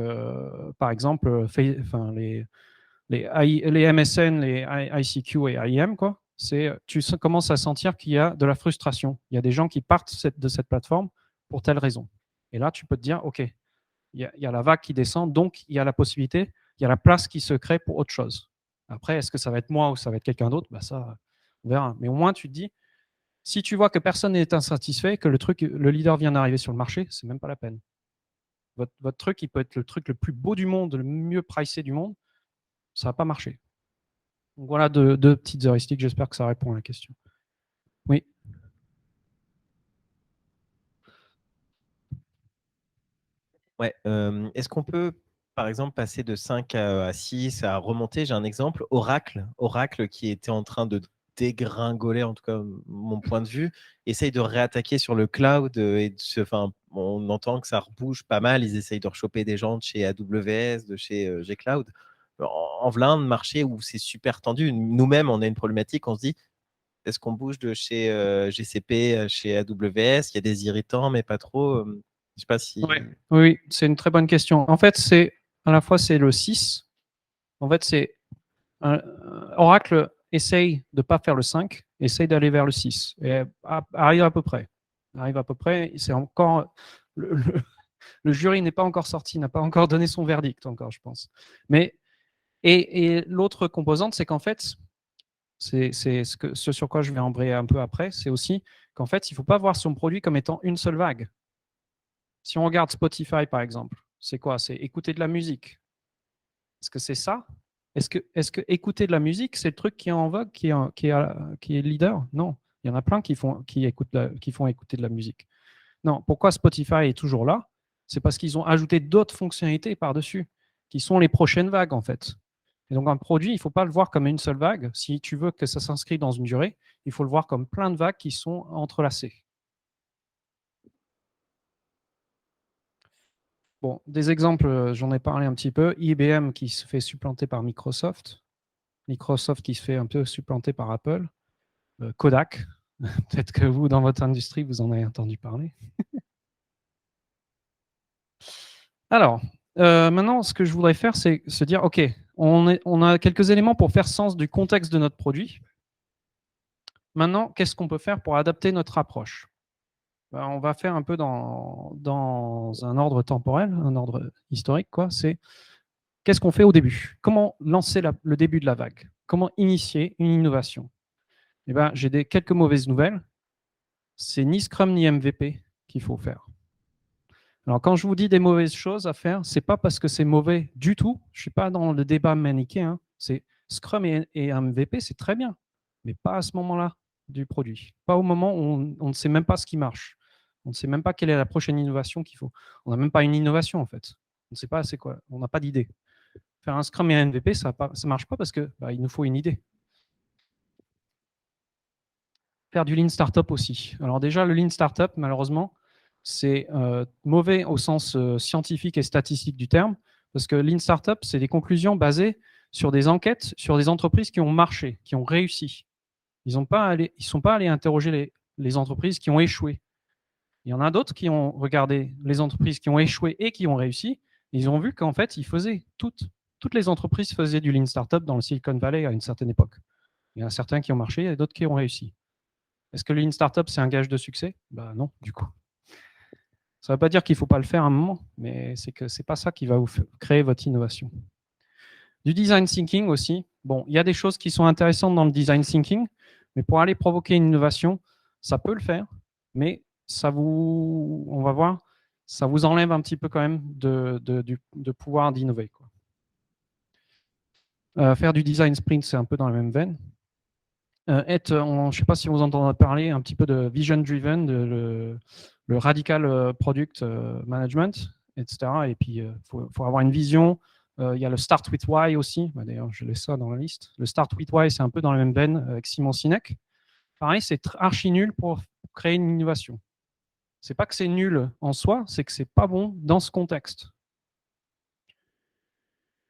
par exemple, les MSN, les ICQ et IM, quoi, tu commences à sentir qu'il y a de la frustration. Il y a des gens qui partent de cette plateforme pour telle raison. Et là, tu peux te dire, OK, il y a la vague qui descend, donc il y a la possibilité, il y a la place qui se crée pour autre chose. Après, est-ce que ça va être moi ou ça va être quelqu'un d'autre? Bah, ça, on verra. Mais au moins, tu te dis, si tu vois que personne n'est insatisfait, que le leader vient d'arriver sur le marché, c'est même pas la peine. Votre truc, il peut être le truc le plus beau du monde, le mieux pricé du monde, ça va pas marcher. Donc voilà deux petites heuristiques, j'espère que ça répond à la question. Oui. Ouais, est-ce qu'on peut, par exemple, passer de 5 à 6, à remonter? J'ai un exemple, Oracle qui était en train de dégringoler, en tout cas mon point de vue, essaye de réattaquer sur le cloud et on entend que ça rebouge pas mal. Ils essayent de rechoper des gens de chez AWS, de chez G-Cloud. En voilà un marché où c'est super tendu. Nous-mêmes, on a une problématique. On se dit, est-ce qu'on bouge de chez GCP, chez AWS? Il y a des irritants, mais pas trop. Je sais pas si. Oui, c'est une très bonne question. En fait, à la fois c'est le 6. En fait, c'est Oracle essaye de ne pas faire le 5, essaye d'aller vers le 6. Et arrive à peu près. C'est encore. Le jury n'est pas encore sorti, n'a pas encore donné son verdict, encore, je pense. Et l'autre composante, c'est qu'en fait, c'est ce sur quoi je vais embrayer un peu après, c'est aussi qu'en fait, il ne faut pas voir son produit comme étant une seule vague. Si on regarde Spotify, par exemple, c'est quoi? C'est écouter de la musique. Est-ce que c'est ça? Est-ce que écouter de la musique, c'est le truc qui est en vogue, qui est leader? Non. Il y en a plein qui font écouter de la musique. Non. Pourquoi Spotify est toujours là? C'est parce qu'ils ont ajouté d'autres fonctionnalités par-dessus, qui sont les prochaines vagues, en fait. Et donc, un produit, il ne faut pas le voir comme une seule vague. Si tu veux que ça s'inscrive dans une durée, il faut le voir comme plein de vagues qui sont entrelacées. Bon, des exemples, j'en ai parlé un petit peu. IBM qui se fait supplanter par Microsoft. Microsoft qui se fait un peu supplanter par Apple. Kodak. Peut-être que vous, dans votre industrie, vous en avez entendu parler. Alors, maintenant, ce que je voudrais faire, c'est se dire, OK, on a quelques éléments pour faire sens du contexte de notre produit. Maintenant, qu'est-ce qu'on peut faire pour adapter notre approche? Ben, on va faire un peu dans un ordre temporel, un ordre historique, quoi. C'est qu'est-ce qu'on fait au début? Comment lancer le début de la vague? Comment initier une innovation? Eh ben, j'ai quelques mauvaises nouvelles. C'est ni Scrum ni MVP qu'il faut faire. Alors, quand je vous dis des mauvaises choses à faire, ce n'est pas parce que c'est mauvais du tout. Je ne suis pas dans le débat manichéen. C'est Scrum et MVP, c'est très bien, mais pas à ce moment-là du produit. Pas au moment où on ne sait même pas ce qui marche. On ne sait même pas quelle est la prochaine innovation qu'il faut. On n'a même pas une innovation, en fait. On ne sait pas c'est quoi. On n'a pas d'idée. Faire un Scrum et un MVP, ça ne marche pas parce qu'il nous faut une idée. Faire du Lean Startup aussi. Alors déjà, le Lean Startup, malheureusement, c'est mauvais au sens scientifique et statistique du terme, parce que Lean Startup, c'est des conclusions basées sur des enquêtes sur des entreprises qui ont marché, qui ont réussi. Ils ne sont pas allés interroger les entreprises qui ont échoué. Il y en a d'autres qui ont regardé les entreprises qui ont échoué et qui ont réussi. Et ils ont vu qu'en fait, toutes les entreprises faisaient du Lean Startup dans le Silicon Valley à une certaine époque. Il y en a certains qui ont marché et d'autres qui ont réussi. Est-ce que le Lean Startup, c'est un gage de succès? Non, du coup. Ça ne veut pas dire qu'il ne faut pas le faire à un moment, mais c'est que ce n'est pas ça qui va vous créer votre innovation. Du design thinking aussi. Bon, il y a des choses qui sont intéressantes dans le design thinking, mais pour aller provoquer une innovation, ça peut le faire, mais on va voir, ça vous enlève un petit peu quand même de pouvoir d'innover. Faire du design sprint, c'est un peu dans la même veine. Je ne sais pas si vous entendez parler un petit peu de vision driven, le radical product management, etc. Et puis, il faut avoir une vision. Il y a le Start with Why aussi. D'ailleurs, je laisse ça dans la liste. Le Start with Why, c'est un peu dans la même veine avec Simon Sinek. Pareil, c'est archi nul pour créer une innovation. C'est pas que c'est nul en soi, c'est que c'est pas bon dans ce contexte.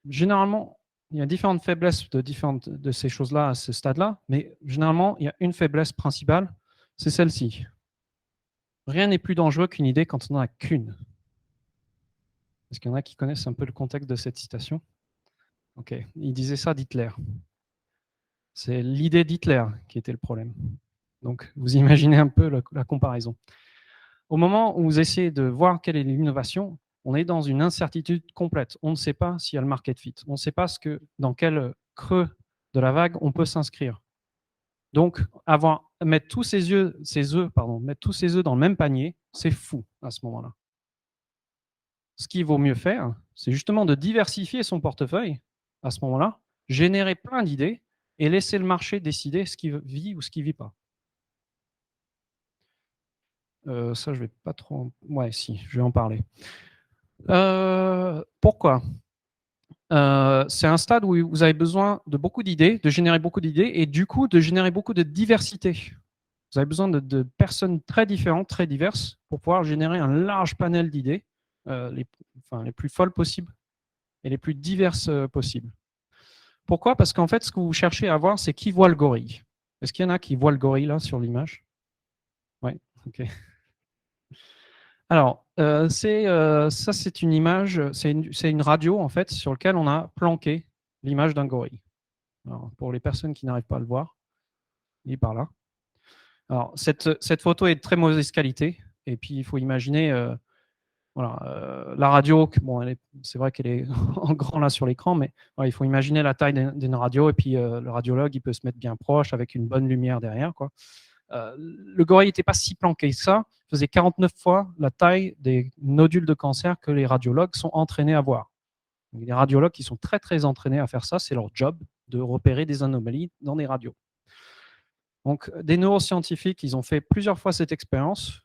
Généralement, il y a différentes faiblesses de ces choses-là à ce stade-là, mais généralement, il y a une faiblesse principale, c'est celle-ci. Rien n'est plus dangereux qu'une idée quand on n'en a qu'une. Est-ce qu'il y en a qui connaissent un peu le contexte de cette citation? Ok, il disait ça d'Hitler. C'est l'idée d'Hitler qui était le problème. Donc, vous imaginez un peu la comparaison. Au moment où vous essayez de voir quelle est l'innovation, on est dans une incertitude complète. On ne sait pas s'il y a le market fit. On ne sait pas dans quel creux de la vague on peut s'inscrire. Donc, mettre tous ses œufs dans le même panier, c'est fou à ce moment-là. Ce qu'il vaut mieux faire, c'est justement de diversifier son portefeuille à ce moment-là, générer plein d'idées et laisser le marché décider ce qui vit ou ce qui ne vit pas. Ça, je vais pas trop... Ouais, si, je vais en parler. Pourquoi ? C'est un stade où vous avez besoin de beaucoup d'idées, de générer beaucoup d'idées, et du coup, de générer beaucoup de diversité. Vous avez besoin de personnes très différentes, très diverses, pour pouvoir générer un large panel d'idées, les plus folles possibles et les plus diverses possibles. Pourquoi ? Parce qu'en fait, ce que vous cherchez à voir, c'est qui voit le gorille. Est-ce qu'il y en a qui voient le gorille là sur l'image ? Oui, ok. Alors, ça c'est une image, c'est une radio en fait sur laquelle on a planqué l'image d'un gorille. Alors, pour les personnes qui n'arrivent pas à le voir, il est par là. Alors, cette photo est de très mauvaise qualité, et puis il faut imaginer la radio, bon, c'est vrai qu'elle est en grand là sur l'écran, mais il faut imaginer la taille d'une radio, et puis le radiologue il peut se mettre bien proche avec une bonne lumière derrière, quoi. Le gorille n'était pas si planqué que ça, il faisait 49 fois la taille des nodules de cancer que les radiologues sont entraînés à voir. Donc, les radiologues qui sont très très entraînés à faire ça, c'est leur job de repérer des anomalies dans des radios. Donc, des neuroscientifiques, ils ont fait plusieurs fois cette expérience,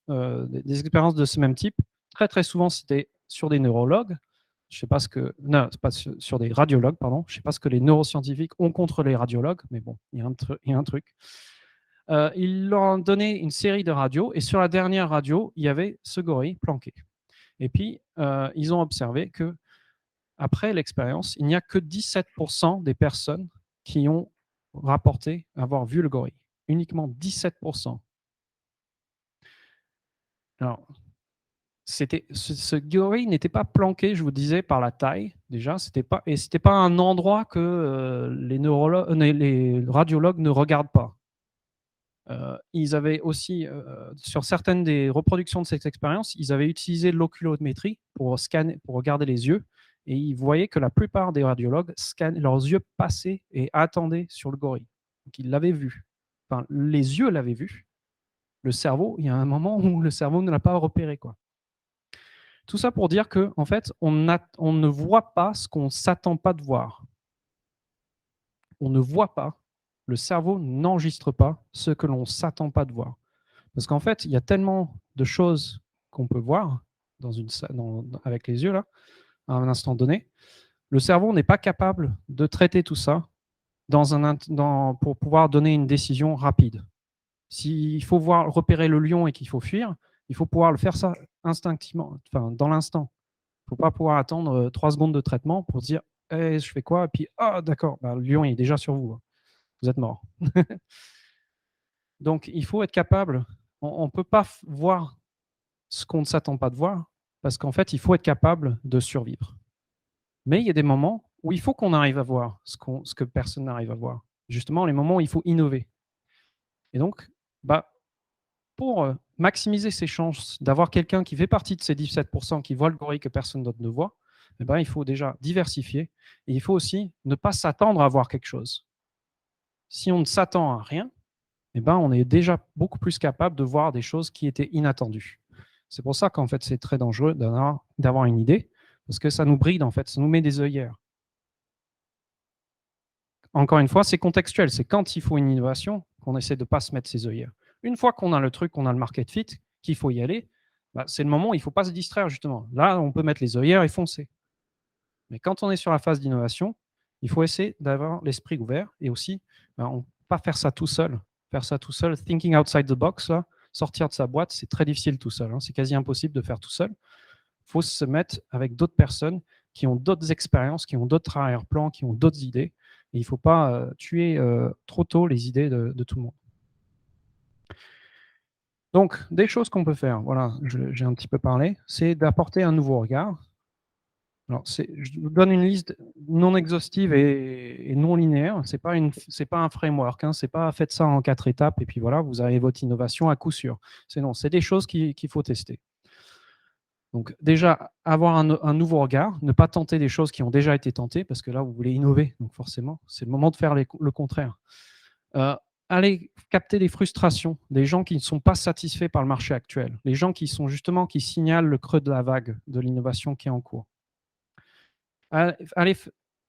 des expériences de ce même type. Très très souvent, c'était sur des neurologues. Je sais pas ce que, non, c'est pas sur des radiologues, pardon. Je sais pas ce que les neuroscientifiques ont contre les radiologues, mais bon, il y a un truc. Ils leur ont donné une série de radios, et sur la dernière radio, il y avait ce gorille planqué. Et puis, ils ont observé que après l'expérience, il n'y a que 17% des personnes qui ont rapporté avoir vu le gorille. Uniquement 17%. Alors, ce gorille n'était pas planqué, je vous disais, par la taille, déjà. Et ce n'était pas un endroit que les radiologues ne regardent pas. Ils avaient aussi, sur certaines des reproductions de cette expérience, ils avaient utilisé l'oculométrie pour scanner, pour regarder les yeux, et ils voyaient que la plupart des radiologues leurs yeux passaient et attendaient sur le gorille. Donc ils l'avaient vu. Enfin, les yeux l'avaient vu. Le cerveau, il y a un moment où le cerveau ne l'a pas repéré, quoi. Tout ça pour dire que, en fait, on ne voit pas ce qu'on ne s'attend pas de voir. On ne voit pas. Le cerveau n'enregistre pas ce que l'on ne s'attend pas de voir. Parce qu'en fait, il y a tellement de choses qu'on peut voir avec les yeux, là, à un instant donné. Le cerveau n'est pas capable de traiter tout ça pour pouvoir donner une décision rapide. S'il faut repérer le lion et qu'il faut fuir, il faut pouvoir le faire ça instinctivement, enfin, dans l'instant. Il ne faut pas pouvoir attendre 3 secondes de traitement pour se dire hey, je fais quoi ? Et puis, d'accord, le lion il est déjà sur vous. Vous êtes mort. Donc, il faut être capable. On ne peut pas voir ce qu'on ne s'attend pas de voir, parce qu'en fait, il faut être capable de survivre. Mais il y a des moments où il faut qu'on arrive à voir ce que personne n'arrive à voir. Justement, les moments où il faut innover. Et donc, pour maximiser ses chances d'avoir quelqu'un qui fait partie de ces 17% qui voit le gorille que personne d'autre ne voit, il faut déjà diversifier, et il faut aussi ne pas s'attendre à voir quelque chose. Si on ne s'attend à rien, on est déjà beaucoup plus capable de voir des choses qui étaient inattendues. C'est pour ça qu'en fait, c'est très dangereux d'avoir une idée, parce que ça nous bride, en fait, ça nous met des œillères. Encore une fois, c'est contextuel. C'est quand il faut une innovation qu'on essaie de ne pas se mettre ces œillères. Une fois qu'on a le truc, qu'on a le market fit, qu'il faut y aller, c'est le moment où il ne faut pas se distraire, justement. Là, on peut mettre les œillères et foncer. Mais quand on est sur la phase d'innovation, il faut essayer d'avoir l'esprit ouvert, et aussi, on ne peut pas faire ça tout seul. Faire ça tout seul, thinking outside the box, là, sortir de sa boîte, c'est très difficile tout seul. C'est quasi impossible de faire tout seul. Il faut se mettre avec d'autres personnes qui ont d'autres expériences, qui ont d'autres arrière-plans, qui ont d'autres idées. Et il ne faut pas tuer trop tôt les idées de tout le monde. Donc, des choses qu'on peut faire, voilà, j'ai un petit peu parlé, c'est d'apporter un nouveau regard. Alors, je vous donne une liste non exhaustive et non linéaire. C'est pas un framework. Hein. C'est pas faites ça en 4 étapes et puis voilà, vous avez votre innovation à coup sûr. C'est des choses qu'il faut tester. Donc déjà, avoir un nouveau regard, ne pas tenter des choses qui ont déjà été tentées, parce que là, vous voulez innover. Donc forcément, c'est le moment de faire le contraire. Aller capter les frustrations des gens qui ne sont pas satisfaits par le marché actuel, les gens qui signalent le creux de la vague de l'innovation qui est en cours. Allez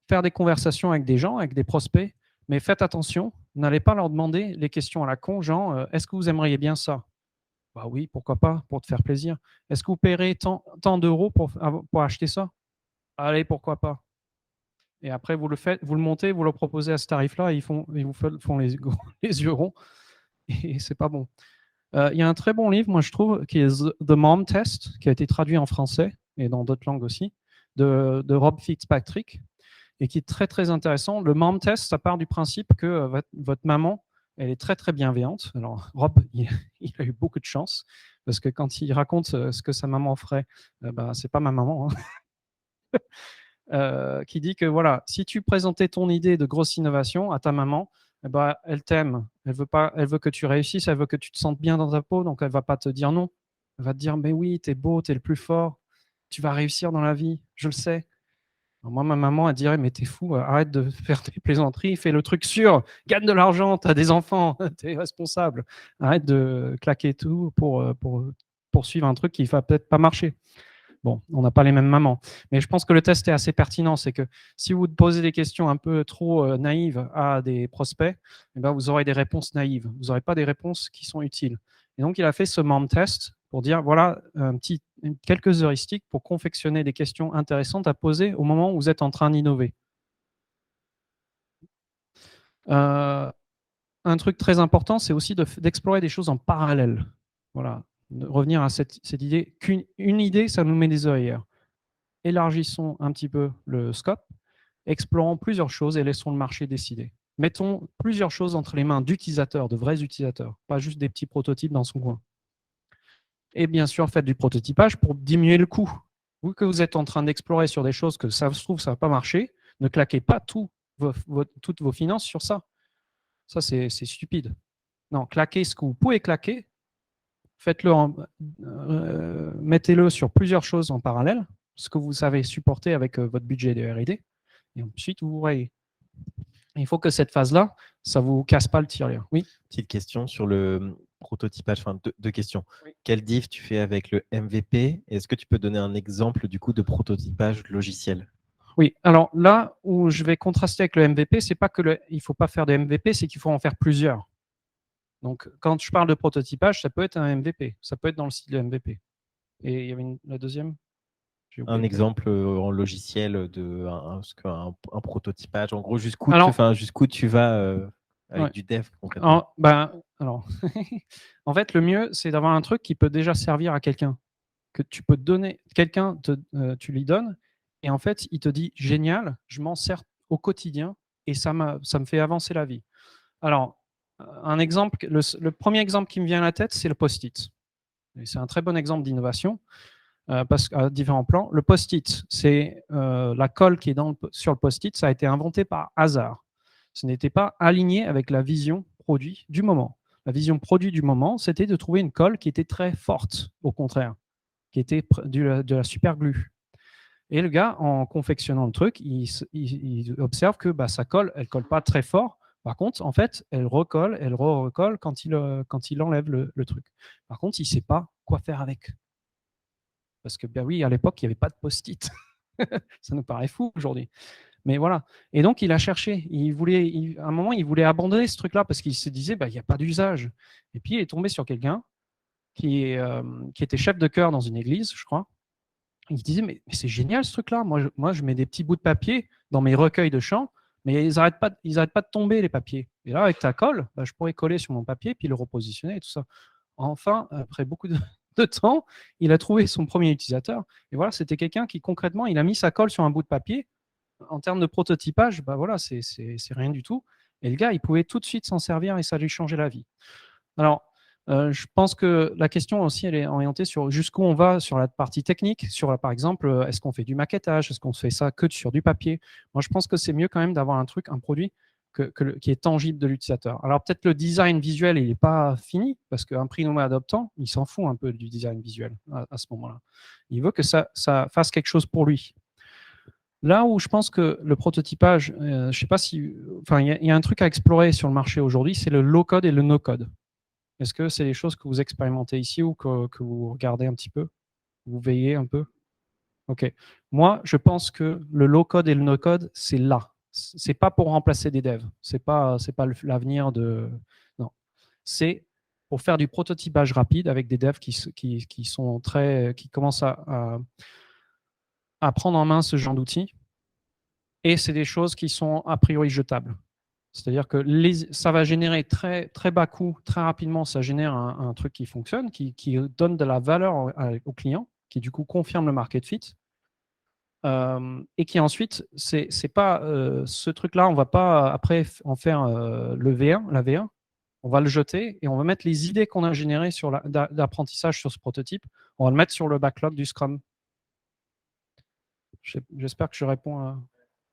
faire des conversations avec des gens, avec des prospects, mais faites attention, n'allez pas leur demander les questions à la con, genre est-ce que vous aimeriez bien ça? Bah oui, pourquoi pas, pour te faire plaisir. Est-ce que vous paierez tant d'euros pour acheter ça? Allez, pourquoi pas. Et après, vous le montez, vous le proposez à ce tarif-là, et ils vous font les yeux ronds, et c'est pas bon. Il y a un très bon livre, moi je trouve, qui est The Mom Test, qui a été traduit en français, et dans d'autres langues aussi, de Rob Fitzpatrick, et qui est très très intéressant. Le Mom Test, ça part du principe que votre maman, elle est très très bienveillante. Alors Rob, il a eu beaucoup de chance, parce que quand il raconte ce que sa maman ferait, c'est pas ma maman, hein. Qui dit que voilà, si tu présentais ton idée de grosse innovation à ta maman, elle t'aime, elle veut que tu réussisses, elle veut que tu te sentes bien dans ta peau, donc elle va pas te dire non. Elle va te dire, mais oui, t'es beau, t'es le plus fort, tu vas réussir dans la vie, je le sais. Alors moi, ma maman, elle dirait, mais t'es fou, arrête de faire des plaisanteries, fais le truc sûr, gagne de l'argent, t'as des enfants, t'es responsable. Arrête de claquer tout pour poursuivre un truc qui va peut-être pas marcher. Bon, on n'a pas les mêmes mamans. Mais je pense que le test est assez pertinent. C'est que si vous posez des questions un peu trop naïves à des prospects, vous aurez des réponses naïves. Vous n'aurez pas des réponses qui sont utiles. Et donc, il a fait ce mom test pour dire, voilà, quelques heuristiques pour confectionner des questions intéressantes à poser au moment où vous êtes en train d'innover. Un truc très important, c'est aussi d'explorer des choses en parallèle. Voilà, de revenir à cette idée qu'une idée, ça nous met des œillères. Élargissons un petit peu le scope, explorons plusieurs choses et laissons le marché décider. Mettons plusieurs choses entre les mains d'utilisateurs, de vrais utilisateurs, pas juste des petits prototypes dans son coin. Et bien sûr, faites du prototypage pour diminuer le coût. Vous que vous êtes en train d'explorer sur des choses que ça se trouve, ça ne va pas marcher, ne claquez pas toutes vos finances sur ça. Ça, c'est stupide. Non, claquez ce que vous pouvez claquer, mettez-le sur plusieurs choses en parallèle, ce que vous savez supporter avec votre budget de R&D, et ensuite vous voyez. Il faut que cette phase-là, ça ne vous casse pas le tirelire. Oui. Petite question sur le prototypage, enfin deux questions. Oui. Quel diff tu fais avec le MVP? Est-ce que tu peux donner un exemple du coup de prototypage logiciel? Oui, alors là où je vais contraster avec le MVP, c'est pas que il ne faut pas faire de MVP, c'est qu'il faut en faire plusieurs. Donc quand je parle de prototypage, ça peut être un MVP, ça peut être dans le style de MVP. Et il y avait la deuxième? Un exemple en logiciel de un prototypage. En gros, jusqu'où tu vas avec du dev concrètement? En fait, le mieux, c'est d'avoir un truc qui peut déjà servir à quelqu'un. Que tu peux donner, quelqu'un, tu lui donnes, et en fait, il te dit génial, je m'en sers au quotidien et ça me fait avancer la vie. Alors, un exemple, le premier exemple qui me vient à la tête, c'est le post-it. C'est un très bon exemple d'innovation. Parce qu'à différents plans, le post-it, c'est la colle qui est sur le post-it, ça a été inventé par hasard. Ce n'était pas aligné avec la vision produit du moment. La vision produit du moment, c'était de trouver une colle qui était très forte, au contraire, qui était de la super glue. Et le gars, en confectionnant le truc, il observe que sa colle, elle colle pas très fort. Par contre, en fait, elle recolle, elle recolle quand il enlève le truc. Par contre, il ne sait pas quoi faire avec. Parce que, oui, à l'époque, il n'y avait pas de post-it. Ça nous paraît fou aujourd'hui. Mais voilà. Et donc, il a cherché. À un moment, il voulait abandonner ce truc-là parce qu'il se disait, il n'y a pas d'usage. Et puis, il est tombé sur quelqu'un qui était chef de chœur dans une église, je crois. Il disait, mais c'est génial ce truc-là. Moi, je mets des petits bouts de papier dans mes recueils de chants, mais ils n'arrêtent pas de tomber, les papiers. Et là, avec ta colle, je pourrais coller sur mon papier puis le repositionner et tout ça. Enfin, après beaucoup de temps, il a trouvé son premier utilisateur. Et voilà, c'était quelqu'un qui, concrètement, il a mis sa colle sur un bout de papier. En termes de prototypage, voilà, c'est rien du tout. Et le gars, il pouvait tout de suite s'en servir et ça lui changeait la vie. Alors, Je pense que la question aussi, elle est orientée sur jusqu'où on va sur la partie technique, par exemple, est-ce qu'on fait du maquettage, est-ce qu'on fait ça que sur du papier? Moi, je pense que c'est mieux quand même d'avoir un produit qui est tangible de l'utilisateur. Alors peut-être le design visuel, il n'est pas fini, parce qu'un prix nommé adoptant, il s'en fout un peu du design visuel à ce moment-là. Il veut que ça fasse quelque chose pour lui. Là où je pense que le prototypage, je sais pas si, enfin, il y a un truc à explorer sur le marché aujourd'hui, c'est le low-code et le no-code. Est-ce que c'est des choses que vous expérimentez ici ou que vous regardez un petit peu? Vous veillez un peu? Ok. Moi, je pense que le low-code et le no-code, c'est là. C'est pas pour remplacer des devs. C'est pas l'avenir de. Non. C'est pour faire du prototypage rapide avec des devs qui commencent à prendre en main ce genre d'outils. Et c'est des choses qui sont a priori jetables. C'est-à-dire que ça va générer très, très bas coût, très rapidement, ça génère un truc qui fonctionne, qui donne de la valeur au client, qui du coup confirme le market fit. Et qui ensuite, c'est pas ce truc-là, on ne va pas après en faire le V1, la V1, on va le jeter et on va mettre les idées qu'on a générées d'apprentissage sur ce prototype, on va le mettre sur le backlog du Scrum. J'espère que je réponds à...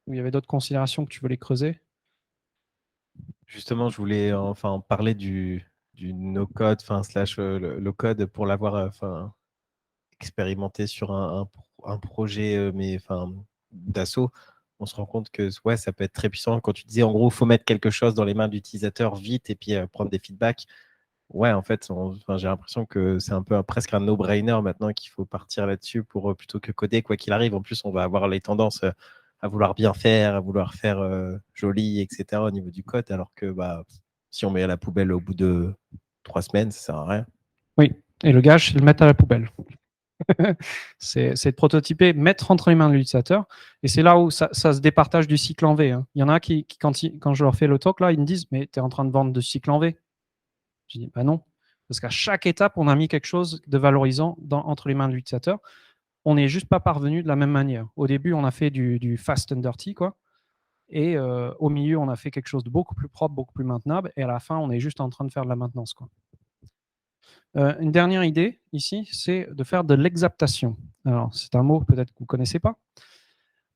Il y avait d'autres considérations que tu voulais creuser. Justement, je voulais parler du no-code, slash low-code pour l'avoir expérimenté sur un projet, d'assaut. On se rend compte que ouais, ça peut être très puissant. Quand tu disais, en gros, il faut mettre quelque chose dans les mains de l'utilisateur vite et puis prendre des feedbacks. Ouais, en fait, j'ai l'impression que c'est un peu presque un no-brainer maintenant qu'il faut partir là-dessus pour plutôt que coder, quoi qu'il arrive. En plus, on va avoir les tendances à vouloir bien faire, à vouloir faire joli, etc. au niveau du code, alors que si on met à la poubelle au bout de 3 semaines, ça sert à rien. Oui, et le gage, c'est le mettre à la poubelle. c'est de prototyper, mettre entre les mains de l'utilisateur. Et c'est là où ça se départage du cycle en V. Hein. Il y en a qui quand je leur fais le talk, là, ils me disent « Mais tu es en train de vendre de cycle en V ?» Je dis « Bah non. » Parce qu'à chaque étape, on a mis quelque chose de valorisant entre les mains de l'utilisateur. On n'est juste pas parvenu de la même manière. Au début, on a fait du fast and dirty, quoi. Et au milieu, on a fait quelque chose de beaucoup plus propre, beaucoup plus maintenable. Et à la fin, on est juste en train de faire de la maintenance, quoi. Une dernière idée ici, c'est de faire de l'exaptation. Alors, c'est un mot peut-être que vous ne connaissez pas,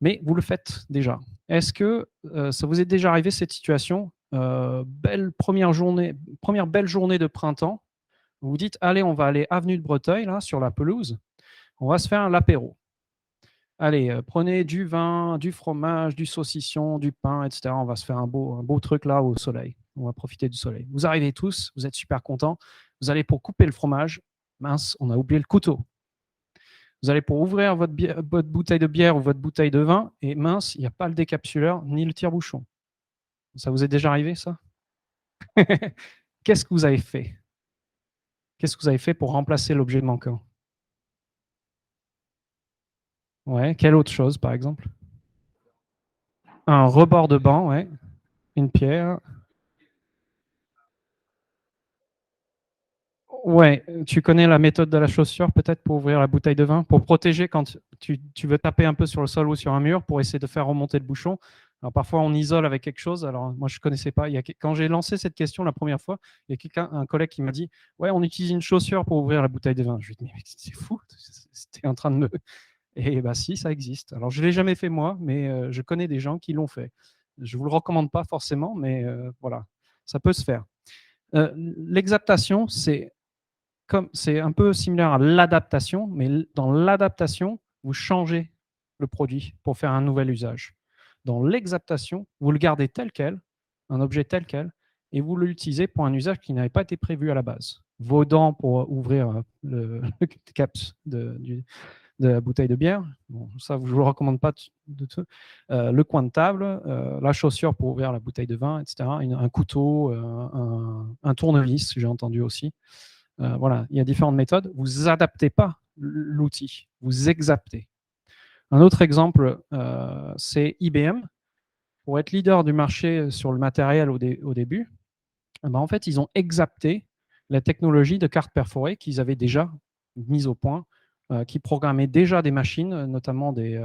mais vous le faites déjà. Est-ce que ça vous est déjà arrivé cette situation, première belle journée de printemps, vous vous dites, allez, on va aller avenue de Breteuil, là, sur la pelouse, on va se faire l'apéro. Allez, prenez du vin, du fromage, du saucisson, du pain, etc. On va se faire un beau truc là au soleil. On va profiter du soleil. Vous arrivez tous, vous êtes super contents. Vous allez pour couper le fromage. Mince, on a oublié le couteau. Vous allez pour ouvrir votre bouteille de bière ou votre bouteille de vin. Et mince, il n'y a pas le décapsuleur ni le tire-bouchon. Ça vous est déjà arrivé, ça? Qu'est-ce que vous avez fait? Qu'est-ce que vous avez fait pour remplacer l'objet manquant? Ouais, quelle autre chose, par exemple? Un rebord de banc, ouais. Une pierre. Ouais, tu connais la méthode de la chaussure peut-être pour ouvrir la bouteille de vin, pour protéger quand tu veux taper un peu sur le sol ou sur un mur pour essayer de faire remonter le bouchon. Alors parfois on isole avec quelque chose. Alors moi je connaissais pas. Quand j'ai lancé cette question la première fois, il y a un collègue qui m'a dit ouais on utilise une chaussure pour ouvrir la bouteille de vin. Je lui ai dit mais c'est fou, c'était en train de me. Et bah si ça existe. Alors je l'ai jamais fait moi, mais je connais des gens qui l'ont fait. Je vous le recommande pas forcément, mais voilà, ça peut se faire. L'exaptation c'est un peu similaire à l'adaptation, mais dans l'adaptation, vous changez le produit pour faire un nouvel usage. Dans l'exaptation, vous le gardez tel quel, un objet tel quel, et vous l'utilisez pour un usage qui n'avait pas été prévu à la base. Vos dents pour ouvrir le caps de la bouteille de bière, bon, ça je ne vous le recommande pas de tout. Le coin de table, la chaussure pour ouvrir la bouteille de vin, etc. Un couteau, un tournevis, j'ai entendu aussi. Voilà, il y a différentes méthodes. Vous adaptez pas l'outil, vous exaptez. Un autre exemple, c'est IBM. Pour être leader du marché sur le matériel au début, en fait, ils ont exapté la technologie de cartes perforées qu'ils avaient déjà mise au point, qui programmaient déjà des machines, notamment des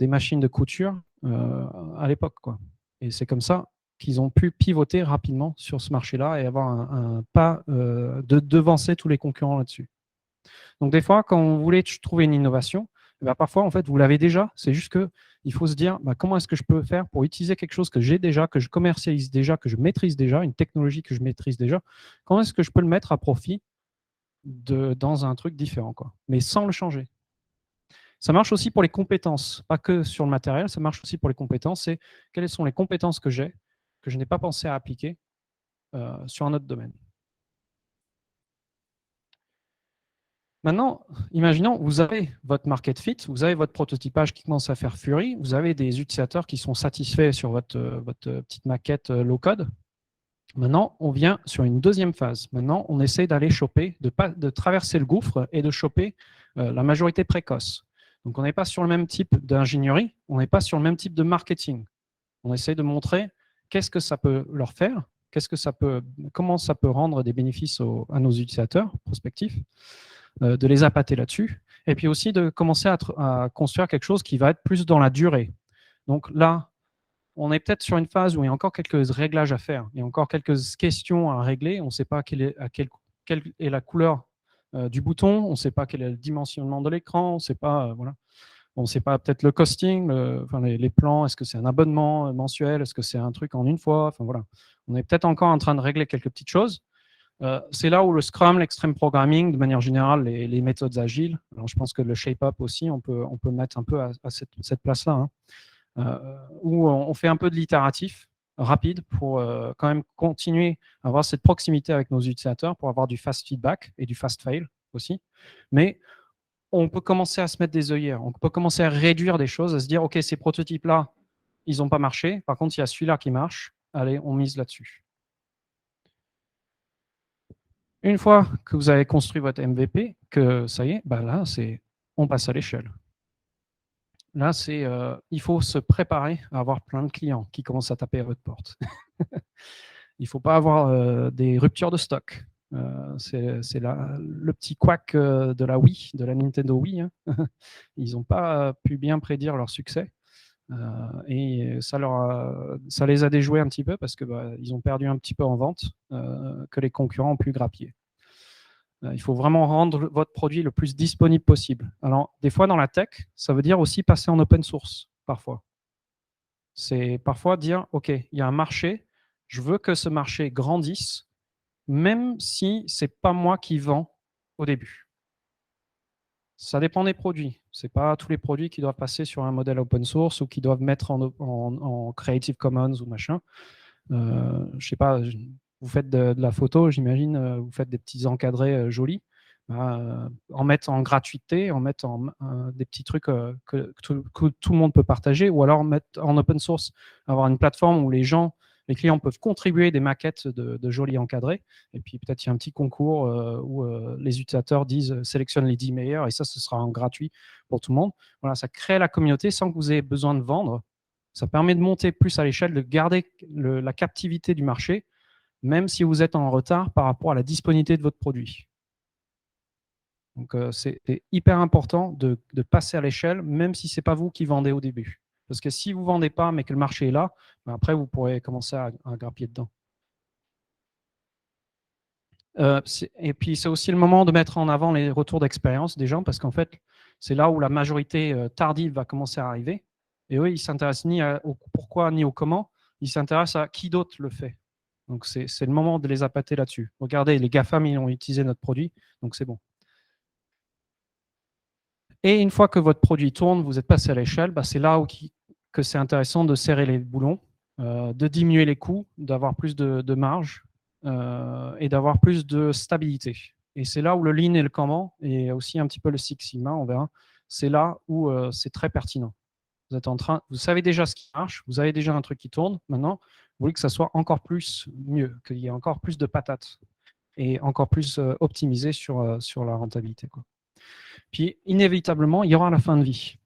machines de couture à l'époque, quoi. Et c'est comme ça qu'ils ont pu pivoter rapidement sur ce marché-là et avoir un pas de devancer tous les concurrents là-dessus. Donc des fois, quand vous voulez trouver une innovation, parfois, en fait, vous l'avez déjà. C'est juste qu'il faut se dire comment est-ce que je peux faire pour utiliser quelque chose que j'ai déjà, que je commercialise déjà, que je maîtrise déjà, une technologie que je maîtrise déjà. Comment est-ce que je peux le mettre à profit dans un truc différent, quoi, mais sans le changer. Ça marche aussi pour les compétences, pas que sur le matériel, ça marche aussi pour les compétences. C'est quelles sont les compétences que j'ai, que je n'ai pas pensé à appliquer sur un autre domaine. Maintenant, imaginons, vous avez votre market fit, vous avez votre prototypage qui commence à faire furie, vous avez des utilisateurs qui sont satisfaits sur votre petite maquette low-code. Maintenant, on vient sur une deuxième phase. Maintenant, on essaie d'aller choper, de traverser le gouffre et de choper la majorité précoce. Donc, on n'est pas sur le même type d'ingénierie, on n'est pas sur le même type de marketing. On essaie de montrer qu'est-ce que ça peut leur faire, comment ça peut rendre des bénéfices à nos utilisateurs prospectifs, de les appâter là-dessus, et puis aussi de commencer à construire quelque chose qui va être plus dans la durée. Donc là, on est peut-être sur une phase où il y a encore quelques réglages à faire, il y a encore quelques questions à régler, on ne sait pas quelle est la couleur du bouton, on ne sait pas quel est le dimensionnement de l'écran, on ne sait pas, voilà. On ne sait pas peut-être le costing, les plans, est-ce que c'est un abonnement mensuel, est-ce que c'est un truc en une fois, enfin voilà. On est peut-être encore en train de régler quelques petites choses. C'est là où le Scrum, l'extreme programming, de manière générale, les méthodes agiles, alors je pense que le shape-up aussi, on peut mettre un peu à cette place-là, hein, où on fait un peu de l'itératif rapide pour quand même continuer à avoir cette proximité avec nos utilisateurs, pour avoir du fast feedback et du fast fail aussi. Mais on peut commencer à se mettre des œillères, on peut commencer à réduire des choses, à se dire, OK, ces prototypes-là, ils n'ont pas marché. Par contre, il y a celui-là qui marche. Allez, on mise là-dessus. Une fois que vous avez construit votre MVP, que ça y est, là, on passe à l'échelle. Là, il faut se préparer à avoir plein de clients qui commencent à taper à votre porte. Il ne faut pas avoir des ruptures de stock. C'est le petit couac de la Wii, de la Nintendo Wii. Hein. Ils n'ont pas pu bien prédire leur succès. Et ça les a déjoués un petit peu parce qu'ils ont perdu un petit peu en vente que les concurrents ont pu grappiller. Il faut vraiment rendre votre produit le plus disponible possible. Alors, des fois, dans la tech, ça veut dire aussi passer en open source, parfois. C'est parfois dire, OK, il y a un marché, je veux que ce marché grandisse, même si ce n'est pas moi qui vends au début. Ça dépend des produits. Ce n'est pas tous les produits qui doivent passer sur un modèle open source ou qui doivent mettre en Creative Commons ou machin. Je ne sais pas, vous faites de la photo, j'imagine, vous faites des petits encadrés jolis. En mettre en gratuité, en mettre des petits trucs que tout le monde peut partager, ou alors mettre en open source, avoir une plateforme où les clients peuvent contribuer des maquettes de jolis encadrés, et puis peut-être il y a un petit concours où les utilisateurs sélectionnent les 10 meilleurs, et ça, ce sera en gratuit pour tout le monde. Voilà, ça crée la communauté sans que vous ayez besoin de vendre. Ça permet de monter plus à l'échelle, de garder la captivité du marché, même si vous êtes en retard par rapport à la disponibilité de votre produit. Donc, c'est hyper important de passer à l'échelle, même si ce n'est pas vous qui vendez au début. Parce que si vous ne vendez pas, mais que le marché est là, après, vous pourrez commencer à grappiller dedans. Et puis, c'est aussi le moment de mettre en avant les retours d'expérience des gens, parce qu'en fait, c'est là où la majorité tardive va commencer à arriver. Et eux, ils ne s'intéressent ni au pourquoi, ni au comment. Ils s'intéressent à qui d'autre le fait. Donc, c'est le moment de les appâter là-dessus. Regardez, les GAFAM, ils ont utilisé notre produit, donc c'est bon. Et une fois que votre produit tourne, vous êtes passé à l'échelle, c'est là que c'est intéressant de serrer les boulons, de diminuer les coûts, d'avoir plus de marge et d'avoir plus de stabilité. Et c'est là où le Lean et le Kanban, et aussi un petit peu le Six Sigma, on verra, c'est là où c'est très pertinent. Vous savez déjà ce qui marche, vous avez déjà un truc qui tourne, maintenant, vous voulez que ça soit encore plus mieux, qu'il y ait encore plus de patates et encore plus optimisé sur la rentabilité, quoi. Puis, inévitablement, il y aura la fin de vie.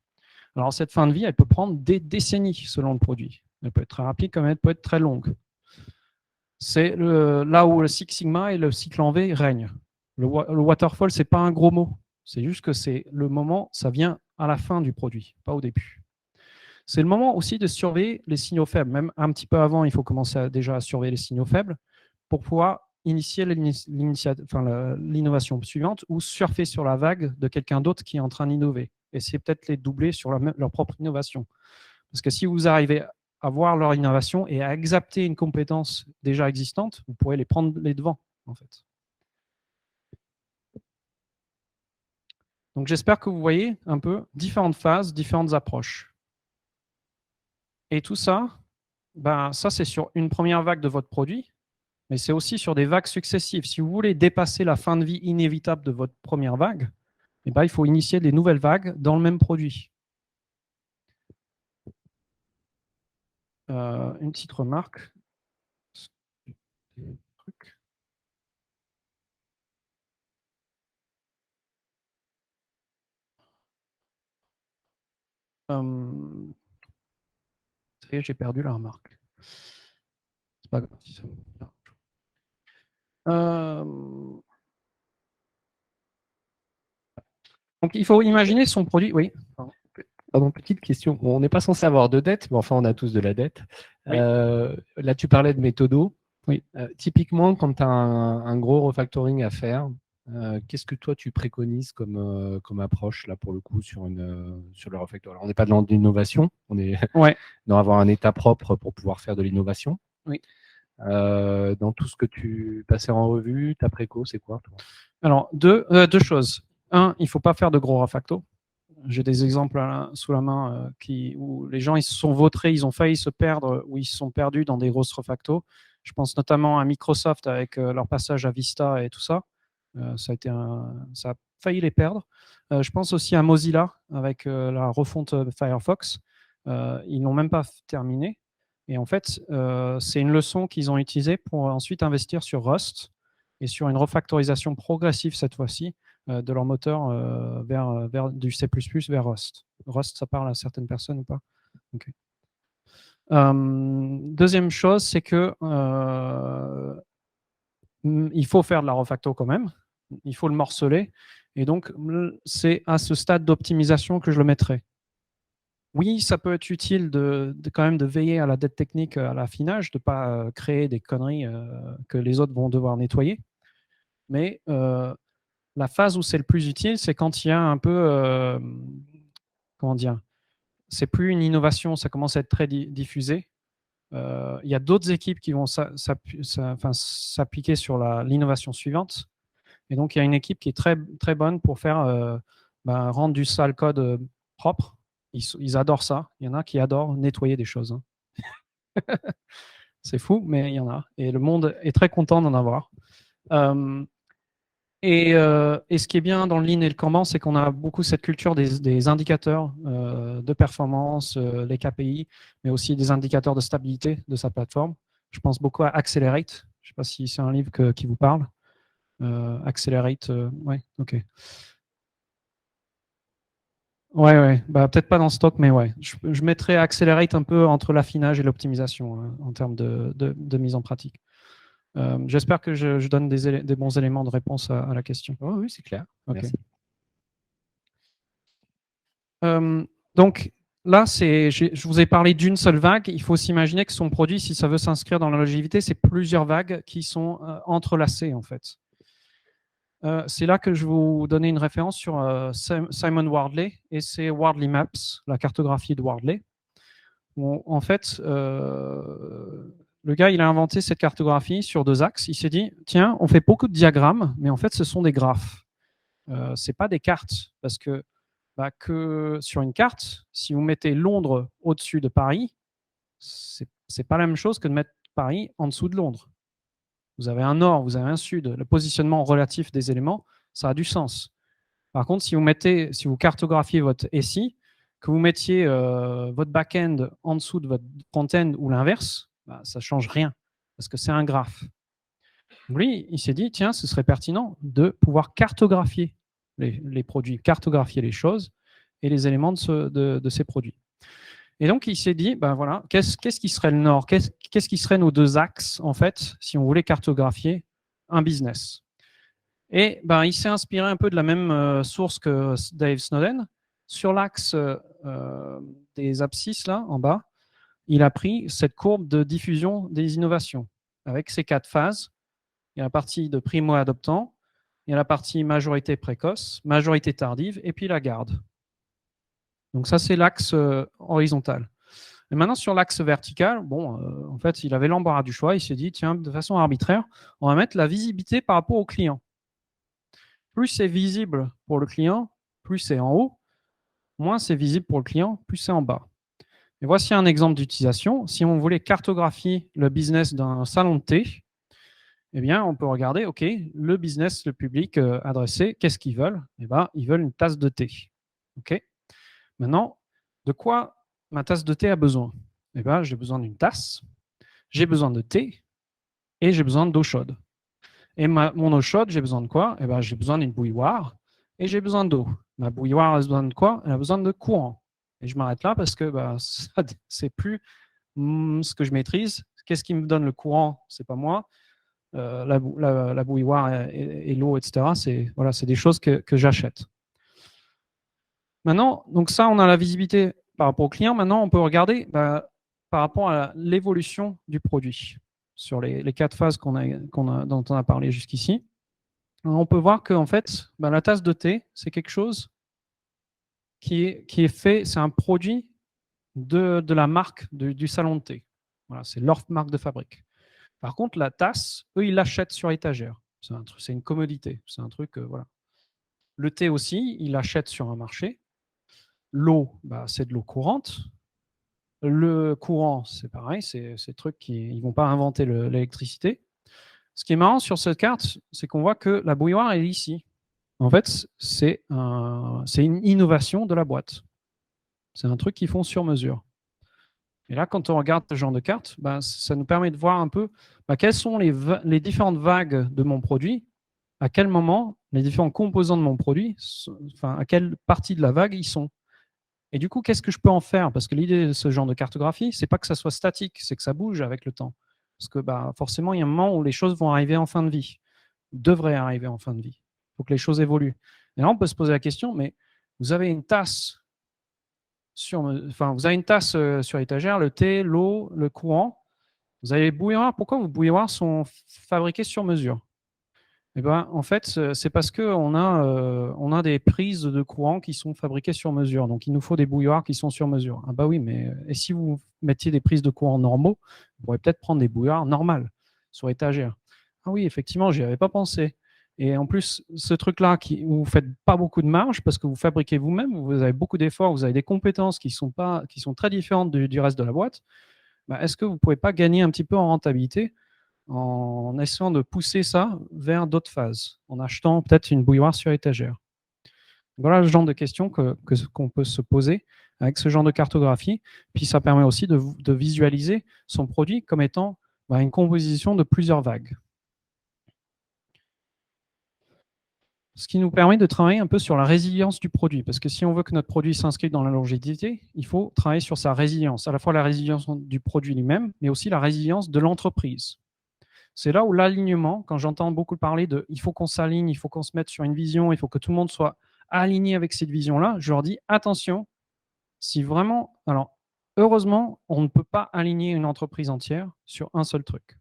Alors, cette fin de vie, elle peut prendre des décennies selon le produit. Elle peut être très rapide comme elle peut être très longue. C'est là où le Six Sigma et le cycle en V règnent. Le waterfall, ce n'est pas un gros mot. C'est juste que c'est le moment, ça vient à la fin du produit, pas au début. C'est le moment aussi de surveiller les signaux faibles. Même un petit peu avant, il faut commencer déjà à surveiller les signaux faibles pour pouvoir initier l'innovation suivante ou surfer sur la vague de quelqu'un d'autre qui est en train d'innover. Et c'est peut-être les doubler sur leur propre innovation. Parce que si vous arrivez à voir leur innovation et à accepter une compétence déjà existante, vous pourrez les prendre les devants, en fait. Donc j'espère que vous voyez un peu différentes phases, différentes approches. Et tout ça, ça c'est sur une première vague de votre produit, mais c'est aussi sur des vagues successives. Si vous voulez dépasser la fin de vie inévitable de votre première vague, il faut initier des nouvelles vagues dans le même produit. Une petite remarque. Ça y est, j'ai perdu la remarque. C'est pas grave. Donc, il faut imaginer son produit. Oui. Pardon, petite question. Bon, on n'est pas censé avoir de dette, mais enfin, on a tous de la dette. Oui. Là, tu parlais de méthodo. Oui. Typiquement, quand tu as un gros refactoring à faire, qu'est-ce que toi, tu préconises comme approche, là, pour le coup, sur le refactoring? Alors, on n'est pas dans l'innovation, on est dans avoir un état propre pour pouvoir faire de l'innovation. Oui. Dans tout ce que tu passais en revue, ta préco, c'est quoi, toi? Alors, deux choses. Un, il ne faut pas faire de gros refactos. J'ai des exemples sous la main où les gens ils se sont vautrés, ils ont failli se perdre ou ils se sont perdus dans des grosses refactos. Je pense notamment à Microsoft avec leur passage à Vista et tout ça. Ça a failli les perdre. Je pense aussi à Mozilla avec la refonte de Firefox. Ils n'ont même pas terminé. Et en fait, c'est une leçon qu'ils ont utilisée pour ensuite investir sur Rust et sur une refactorisation progressive cette fois-ci de leur moteur vers du C++ vers Rust. Rust, ça parle à certaines personnes ou pas? Okay. Deuxième chose, c'est que il faut faire de la refacto quand même. Il faut le morceler. Et donc, c'est à ce stade d'optimisation que je le mettrai. Oui, ça peut être utile quand même de veiller à la dette technique, à l'affinage, de ne pas créer des conneries que les autres vont devoir nettoyer. Mais la phase où c'est le plus utile, c'est quand il y a un peu, comment dire, c'est plus une innovation, ça commence à être très diffusé. Il y a d'autres équipes qui vont s'appliquer sur l'innovation suivante. Et donc, il y a une équipe qui est très, très bonne pour faire rendre du sale code propre. Ils adorent ça. Il y en a qui adorent nettoyer des choses. Hein. C'est fou, mais il y en a. Et le monde est très content d'en avoir. Et ce qui est bien dans le Lean et le Kanban, c'est qu'on a beaucoup cette culture des indicateurs de performance, les KPI, mais aussi des indicateurs de stabilité de sa plateforme. Je pense beaucoup à Accelerate. Je ne sais pas si c'est un livre qui vous parle. Accelerate, ouais, ok. Ouais. Peut-être pas dans ce stock, mais ouais. Je mettrais Accelerate un peu entre l'affinage et l'optimisation en termes de mise en pratique. J'espère que je donne des bons éléments de réponse à la question. Oh, oui, c'est clair. Okay. Merci. Donc là, je vous ai parlé d'une seule vague. Il faut s'imaginer que son produit, si ça veut s'inscrire dans la longévité, c'est plusieurs vagues qui sont entrelacées en fait. C'est là que je vais vous donner une référence sur Simon Wardley et c'est Wardley Maps, la cartographie de Wardley. Où, en fait, le gars, il a inventé cette cartographie sur 2 axes. Il s'est dit, tiens, on fait beaucoup de diagrammes, mais en fait, ce sont des graphes. Ce n'est pas des cartes, parce que sur une carte, si vous mettez Londres au-dessus de Paris, c'est pas la même chose que de mettre Paris en dessous de Londres. Vous avez un nord, vous avez un sud. Le positionnement relatif des éléments, ça a du sens. Par contre, si vous cartographiez votre SI, que vous mettiez votre back-end en dessous de votre front-end ou l'inverse, ça ne change rien, parce que c'est un graphe. Lui, il s'est dit, tiens, ce serait pertinent de pouvoir cartographier les produits, cartographier les choses et les éléments de ces produits. Et donc, il s'est dit, voilà, qu'est-ce qui serait le nord? Qu'est-ce qui serait nos 2 axes, en fait, si on voulait cartographier un business? Et il s'est inspiré un peu de la même source que Dave Snowden. Sur l'axe des abscisses là en bas, il a pris cette courbe de diffusion des innovations avec ces 4 phases. Il y a la partie de primo-adoptant, il y a la partie majorité précoce, majorité tardive, et puis la garde. Donc ça, c'est l'axe horizontal. Et maintenant, sur l'axe vertical, bon, en fait, il avait l'embarras du choix. Il s'est dit, tiens, de façon arbitraire, on va mettre la visibilité par rapport au client. Plus c'est visible pour le client, plus c'est en haut. Moins c'est visible pour le client, plus c'est en bas. Et voici un exemple d'utilisation. Si on voulait cartographier le business d'un salon de thé, eh bien, on peut regarder, OK, le business, le public adressé, qu'est-ce qu'ils veulent? Eh bien, ils veulent une tasse de thé. OK. Maintenant, de quoi ma tasse de thé a besoin? Eh bien, j'ai besoin d'une tasse, j'ai besoin de thé et j'ai besoin d'eau chaude. Et mon eau chaude, j'ai besoin de quoi? Eh bien, j'ai besoin d'une bouilloire et j'ai besoin d'eau. Ma bouilloire, elle a besoin de quoi? Elle a besoin de courant. Et je m'arrête là parce que c'est plus ce que je maîtrise. Qu'est-ce qui me donne le courant? C'est pas moi. La bouilloire et l'eau, etc. C'est des choses que j'achète. Maintenant, donc ça, on a la visibilité par rapport au client. Maintenant, on peut regarder par rapport à l'évolution du produit sur les 4 phases dont on a parlé jusqu'ici. On peut voir que en fait, la tasse de thé, c'est quelque chose qui est fait, c'est un produit de la marque du salon de thé. Voilà, c'est leur marque de fabrique. Par contre, la tasse, eux, ils l'achètent sur étagère. C'est une commodité. C'est un truc, voilà. Le thé aussi, ils l'achètent sur un marché. L'eau, c'est de l'eau courante. Le courant, c'est pareil, c'est des trucs qui ne vont pas inventer l'électricité. Ce qui est marrant sur cette carte, c'est qu'on voit que la bouilloire est ici. En fait, c'est une innovation de la boîte. C'est un truc qu'ils font sur mesure. Et là, quand on regarde ce genre de carte, ça nous permet de voir un peu quelles sont les différentes vagues de mon produit, à quel moment les différents composants de mon produit, à quelle partie de la vague ils sont. Et du coup, qu'est-ce que je peux en faire? Parce que l'idée de ce genre de cartographie, c'est pas que ça soit statique, c'est que ça bouge avec le temps. Parce que forcément, il y a un moment où les choses vont arriver en fin de vie, devraient arriver en fin de vie. Il faut que les choses évoluent. Et là, on peut se poser la question, mais vous avez une tasse sur étagère, le thé, l'eau, le courant. Vous avez les bouilloires. Pourquoi vos bouilloires sont fabriquées sur mesure? Eh ben, en fait, c'est parce qu'on a des prises de courant qui sont fabriquées sur mesure. Donc, il nous faut des bouilloires qui sont sur mesure. Ah bah oui, mais et si vous mettiez des prises de courant normaux, vous pourriez peut-être prendre des bouilloires normales sur étagère. Ah oui, effectivement, j'y avais pas pensé. Et en plus, ce truc-là, où vous faites pas beaucoup de marge parce que vous fabriquez vous-même, vous avez beaucoup d'efforts, vous avez des compétences qui sont très différentes du reste de la boîte. Est-ce que vous pouvez pas gagner un petit peu en rentabilité en essayant de pousser ça vers d'autres phases, en achetant peut-être une bouilloire sur étagère? Voilà le genre de questions qu'on peut se poser avec ce genre de cartographie. Puis ça permet aussi de visualiser son produit comme étant une composition de plusieurs vagues. Ce qui nous permet de travailler un peu sur la résilience du produit. Parce que si on veut que notre produit s'inscrive dans la longévité, il faut travailler sur sa résilience. À la fois la résilience du produit lui-même, mais aussi la résilience de l'entreprise. C'est là où l'alignement, quand j'entends beaucoup parler de « il faut qu'on s'aligne, il faut qu'on se mette sur une vision, il faut que tout le monde soit aligné avec cette vision-là », je leur dis « attention, si vraiment… » Alors, heureusement, on ne peut pas aligner une entreprise entière sur un seul truc.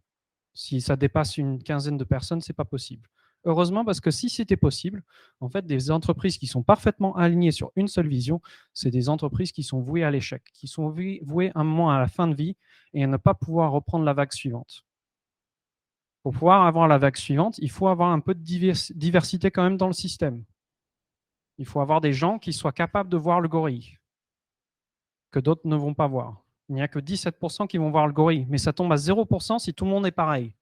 Si ça dépasse une quinzaine de personnes, ce n'est pas possible. Heureusement, parce que si c'était possible, en fait, des entreprises qui sont parfaitement alignées sur une seule vision, c'est des entreprises qui sont vouées à l'échec, qui sont vouées un moment à la fin de vie et à ne pas pouvoir reprendre la vague suivante. Pour pouvoir avoir la vague suivante, il faut avoir un peu de diversité quand même dans le système. Il faut avoir des gens qui soient capables de voir le gorille, que d'autres ne vont pas voir. Il n'y a que 17% qui vont voir le gorille, mais ça tombe à 0% si tout le monde est pareil.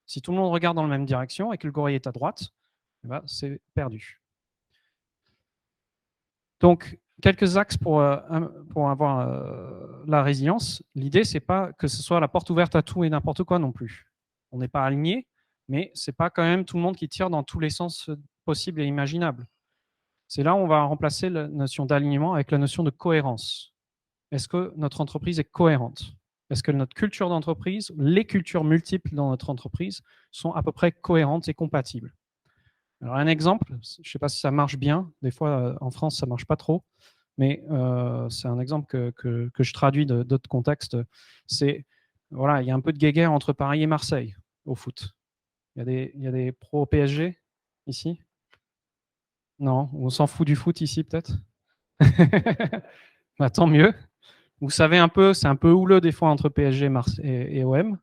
Si tout le monde regarde dans la même direction et que le gorille est à droite, c'est perdu. Donc, quelques axes pour avoir la résilience. L'idée, ce n'est pas que ce soit la porte ouverte à tout et n'importe quoi non plus. On n'est pas aligné, mais ce n'est pas quand même tout le monde qui tire dans tous les sens possibles et imaginables. C'est là où on va remplacer la notion d'alignement avec la notion de cohérence. Est-ce que notre entreprise est cohérente? Est-ce que notre culture d'entreprise, les cultures multiples dans notre entreprise sont à peu près cohérentes et compatibles? Alors un exemple, je ne sais pas si ça marche bien, des fois en France ça ne marche pas trop, mais c'est un exemple que je traduis d'autres contextes. C'est, voilà, il y a un peu de guéguerre entre Paris et Marseille au foot. Il y a des pros PSG ici? Non, on s'en fout du foot ici peut-être? Bah, tant mieux. Vous savez un peu, c'est un peu houleux des fois entre PSG et OM.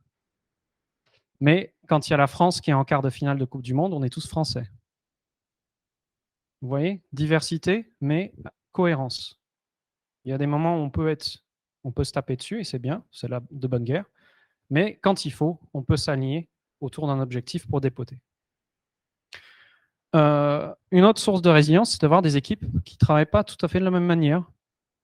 Mais quand il y a la France qui est en quart de finale de Coupe du Monde, on est tous français. Vous voyez? Diversité, mais cohérence. Il y a des moments où on peut se taper dessus et c'est bien, c'est de bonne guerre. Mais quand il faut, on peut s'aligner autour d'un objectif pour dépoter. Une autre source de résilience, c'est d'avoir des équipes qui ne travaillent pas tout à fait de la même manière,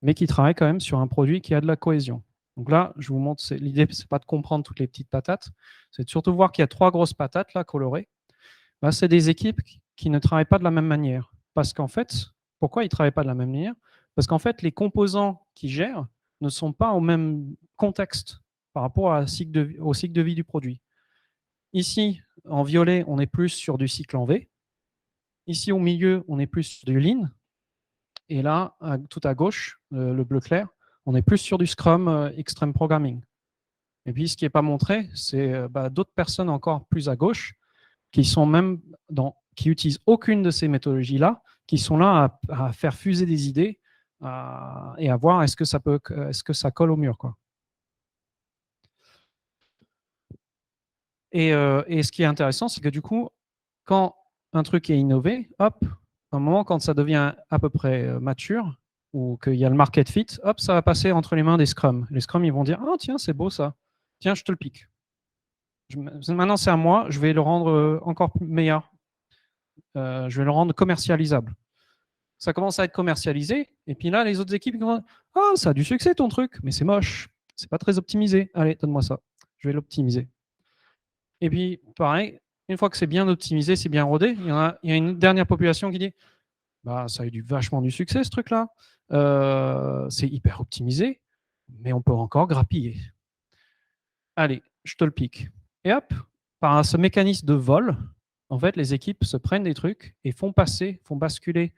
mais qui travaillent quand même sur un produit qui a de la cohésion. Donc là, je vous montre, l'idée, ce n'est pas de comprendre toutes les petites patates, c'est de surtout voir qu'il y a 3 grosses patates là, colorées. Bah, c'est des équipes qui ne travaillent pas de la même manière. Parce qu'en fait, pourquoi ils ne travaillent pas de la même manière? Parce qu'en fait, les composants qu'ils gèrent ne sont pas au même contexte par rapport au cycle de vie du produit. Ici, en violet, on est plus sur du cycle en V. Ici, au milieu, on est plus sur du Lean. Et là, tout à gauche, le bleu clair, on est plus sur du Scrum Extreme Programming. Et puis, ce qui n'est pas montré, c'est d'autres personnes encore plus à gauche qui sont même qui utilisent aucune de ces méthodologies-là, qui sont là à faire fuser des idées et à voir est-ce que ça colle au mur, quoi. Et ce qui est intéressant, c'est que du coup, quand un truc est innové, hop, à un moment, quand ça devient à peu près mature, ou qu'il y a le market fit, hop, ça va passer entre les mains des scrums. Les scrums, ils vont dire, ah tiens, c'est beau ça, tiens, je te le pique. Maintenant, c'est à moi, je vais le rendre encore meilleur. Je vais le rendre commercialisable. Ça commence à être commercialisé, et puis là, les autres équipes vont, ah, ça a du succès ton truc, mais c'est moche, c'est pas très optimisé. Allez, donne-moi ça, je vais l'optimiser. Et puis, pareil, une fois que c'est bien optimisé, c'est bien rodé, il y a une dernière population qui dit, bah, ça a eu vachement du succès ce truc-là, c'est hyper optimisé, mais on peut encore grappiller. Allez, je te le pique. Et hop, par ce mécanisme de vol, en fait, les équipes se prennent des trucs et font basculer,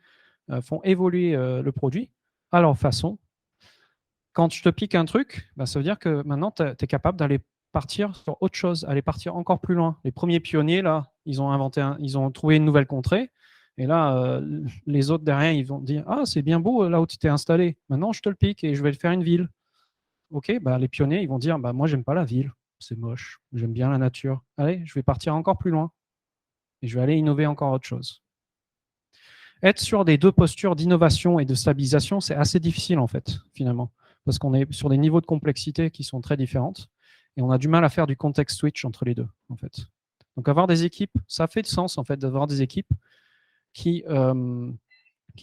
font évoluer le produit à leur façon. Quand je te pique un truc, bah, ça veut dire que maintenant, tu es capable d'aller partir sur autre chose, aller partir encore plus loin. Les premiers pionniers, là, ils ont trouvé une nouvelle contrée. Et là, les autres derrière, ils vont dire, ah, c'est bien beau là où tu t'es installé. Maintenant, je te le pique et je vais le faire une ville. OK, bah, les pionniers, ils vont dire, bah, moi, j'aime pas la ville. C'est moche. J'aime bien la nature. Allez, je vais partir encore plus loin. Et je vais aller innover encore autre chose. Être sur des deux postures d'innovation et de stabilisation, c'est assez difficile, en fait, finalement. Parce qu'on est sur des niveaux de complexité qui sont très différentes. Et on a du mal à faire du context switch entre les deux, en fait. Donc, avoir des équipes, ça fait de sens, en fait, d'avoir des équipes qui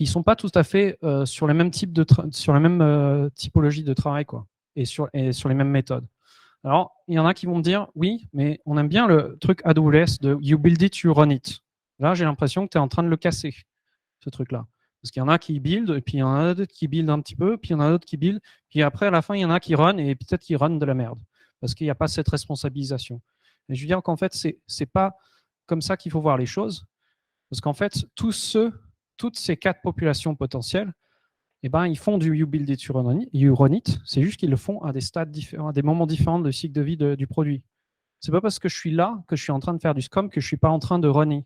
sont pas tout à fait sur les mêmes types sur la même typologie de travail, quoi, et sur les mêmes méthodes. Alors, il y en a qui vont me dire, oui, mais on aime bien le truc AWS de you build it, you run it. Là, j'ai l'impression que tu es en train de le casser, ce truc-là. Parce qu'il y en a qui build, et puis il y en a d'autres qui build un petit peu, puis il y en a d'autres qui build, puis après, à la fin, il y en a qui run, et peut-être qui run de la merde. Parce qu'il n'y a pas cette responsabilisation. Et je veux dire qu'en fait, c'est pas comme ça qu'il faut voir les choses. Parce qu'en fait, toutes ces 4 populations potentielles, eh ben, ils font du you build it, you run it. C'est juste qu'ils le font à des stades différents, à des moments différents de cycle de vie du produit. C'est pas parce que je suis là que je suis en train de faire du Scrum que je suis pas en train de runner.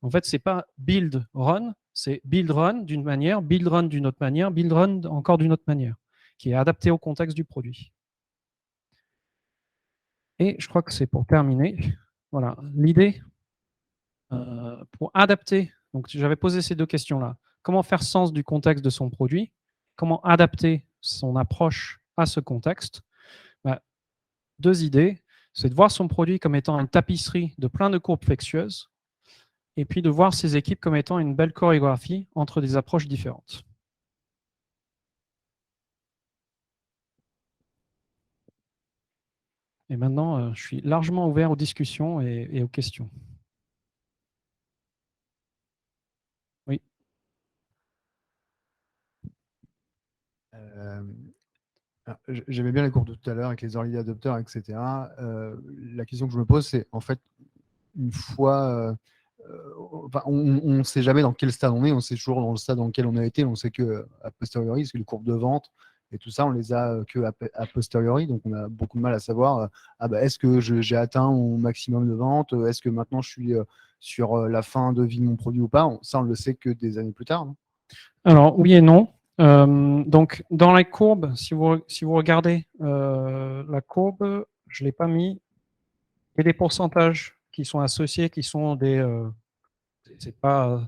En fait, c'est pas build run, c'est build run d'une manière, build run d'une autre manière, build run encore d'une autre manière, qui est adapté au contexte du produit. Et je crois que c'est pour terminer. Voilà, l'idée pour adapter. Donc, j'avais posé ces 2 questions-là. Comment faire sens du contexte de son produit? Comment adapter son approche à ce contexte? 2 idées. C'est de voir son produit comme étant une tapisserie de plein de courbes flexueuses, et puis de voir ses équipes comme étant une belle chorégraphie entre des approches différentes. Et maintenant, je suis largement ouvert aux discussions et aux questions. Oui. J'aimais bien les cours de tout à l'heure avec les early adopters, etc. La question que je me pose, c'est en fait, une fois enfin, on ne sait jamais dans quel stade on est, on sait toujours dans le stade dans lequel on a été, on sait que a posteriori, parce que les courbes de vente et tout ça, on les a que a posteriori, donc on a beaucoup de mal à savoir est-ce que j'ai atteint mon maximum de vente, est-ce que maintenant je suis sur la fin de vie de mon produit ou pas. Ça, on le sait que des années plus tard. Non. Alors, oui et non. Donc, dans les courbes, si vous regardez la courbe, je ne l'ai pas mis, il y a des pourcentages qui sont associés, qui sont des... c'est pas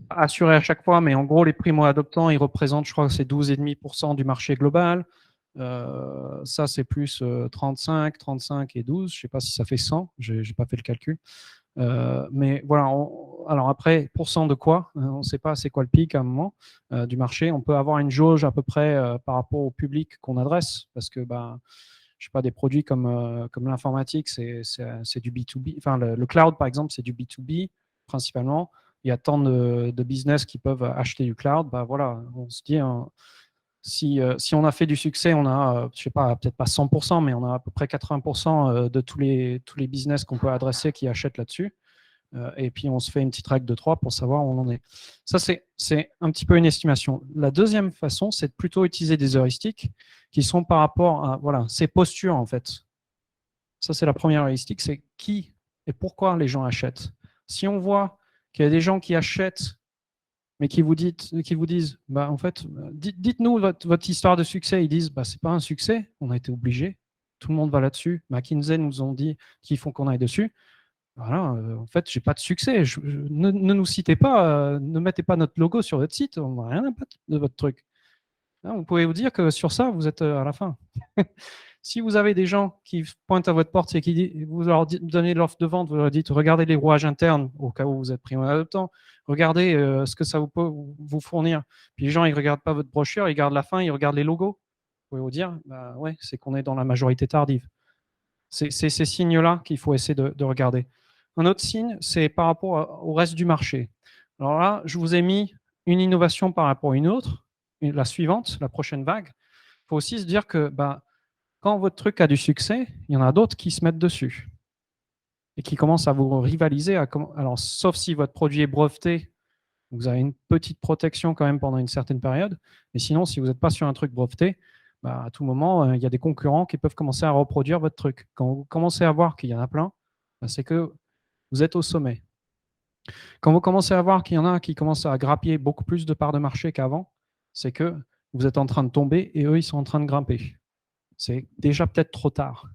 assuré à chaque fois, mais en gros, les primo-adoptants, ils représentent, je crois que c'est 12,5% du marché global. Ça, c'est plus 35, 35 et 12. Je ne sais pas si ça fait 100. Je n'ai pas fait le calcul. Mais voilà. Alors après, pourcent de quoi? On ne sait pas c'est quoi le pic à un moment du marché. On peut avoir une jauge à peu près par rapport au public qu'on adresse, parce que je sais pas, des produits comme l'informatique, c'est du B2B. Enfin, le cloud, par exemple, c'est du B2B principalement. Il y a tant de business qui peuvent acheter du cloud. Voilà, on se dit, si on a fait du succès, on a, je sais pas, peut-être pas 100%, mais on a à peu près 80% de tous les business qu'on peut adresser qui achètent là-dessus. Et puis, on se fait une petite règle de 3 pour savoir où on en est. Ça, c'est un petit peu une estimation. La deuxième façon, c'est de plutôt utiliser des heuristiques qui sont par rapport à ces postures, en fait. Ça, c'est la première heuristique, c'est qui et pourquoi les gens achètent. Si on voit qu'il y a des gens qui achètent, mais qui vous disent, en fait, dites-nous votre histoire de succès. Ils disent, c'est pas un succès, on a été obligé. Tout le monde va là-dessus. McKinsey nous ont dit qu'il faut qu'on aille dessus. Voilà, en fait, j'ai pas de succès. Ne nous citez pas, ne mettez pas notre logo sur votre site. On n'a rien à battre de votre truc. Là, vous pouvez vous dire que sur ça, vous êtes à la fin. Si vous avez des gens qui pointent à votre porte et qui vous leur donnez l'offre de vente, vous leur dites regardez les rouages internes au cas où vous êtes primo-adoptant, regardez ce que ça peut vous fournir. Puis les gens, ils ne regardent pas votre brochure, ils regardent la fin, ils regardent les logos. Vous pouvez vous dire, ouais, c'est qu'on est dans la majorité tardive. C'est ces signes-là qu'il faut essayer de regarder. Un autre signe, c'est par rapport au reste du marché. Alors là, je vous ai mis une innovation par rapport à une autre, la suivante, la prochaine vague. Il faut aussi se dire que quand votre truc a du succès, il y en a d'autres qui se mettent dessus et qui commencent à vous rivaliser. Alors, sauf si votre produit est breveté, vous avez une petite protection quand même pendant une certaine période. Mais sinon, si vous n'êtes pas sur un truc breveté, à tout moment, il y a des concurrents qui peuvent commencer à reproduire votre truc. Quand vous commencez à voir qu'il y en a plein, c'est que vous êtes au sommet. Quand vous commencez à voir qu'il y en a qui commencent à grappiller beaucoup plus de parts de marché qu'avant, c'est que vous êtes en train de tomber et eux, ils sont en train de grimper. C'est déjà peut-être trop tard.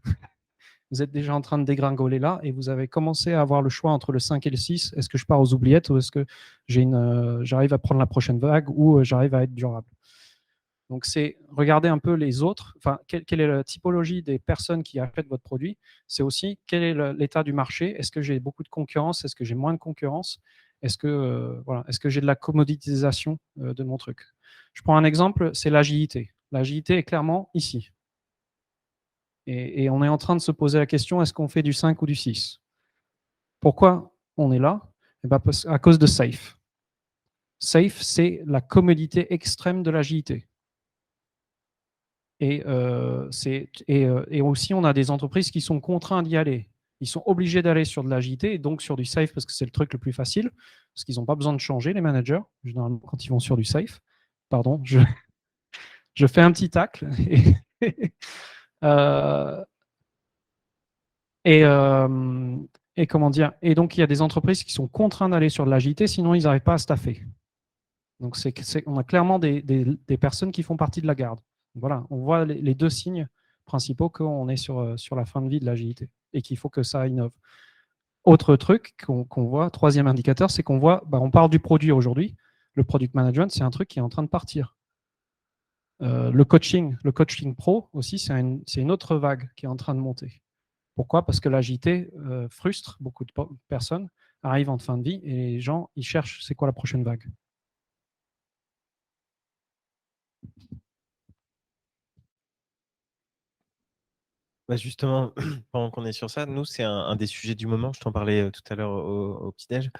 Vous êtes déjà en train de dégringoler là et vous avez commencé à avoir le choix entre le 5 et le 6. Est-ce que je pars aux oubliettes ou est-ce que j'arrive à prendre la prochaine vague ou j'arrive à être durable? Donc, c'est regarder un peu les autres. Enfin, quelle est la typologie des personnes qui achètent votre produit? C'est aussi quel est l'état du marché? Est-ce que j'ai beaucoup de concurrence? Est-ce que j'ai moins de concurrence? Est-ce que, est-ce que j'ai de la commoditisation de mon truc? Je prends un exemple, c'est l'agilité. L'agilité est clairement ici. Et on est en train de se poser la question, est-ce qu'on fait du 5 ou du 6? Pourquoi on est là? À cause de Safe. Safe, c'est la commodité extrême de l'agilité. Et aussi, on a des entreprises qui sont contraintes d'y aller. Ils sont obligés d'aller sur de l'agilité et donc sur du Safe parce que c'est le truc le plus facile, parce qu'ils n'ont pas besoin de changer, les managers, généralement quand ils vont sur du Safe. Pardon, je fais un petit tacle. Et comment dire? Et donc, il y a des entreprises qui sont contraintes d'aller sur de l'agilité, sinon ils n'arrivent pas à staffer. Donc, on a clairement des personnes qui font partie de la garde. Voilà, on voit les deux signes principaux qu'on est sur la fin de vie de l'agilité et qu'il faut que ça innove. Autre truc qu'on voit, troisième indicateur, c'est qu'on voit, on parle du produit aujourd'hui. Le product management, c'est un truc qui est en train de partir. Le coaching pro aussi, c'est une autre vague qui est en train de monter. Pourquoi? Parce que l'agilité frustre beaucoup de personnes, arrive en fin de vie et les gens, ils cherchent c'est quoi la prochaine vague. Justement, pendant qu'on est sur ça, nous, c'est un des sujets du moment. Je t'en parlais tout à l'heure au petit-déj.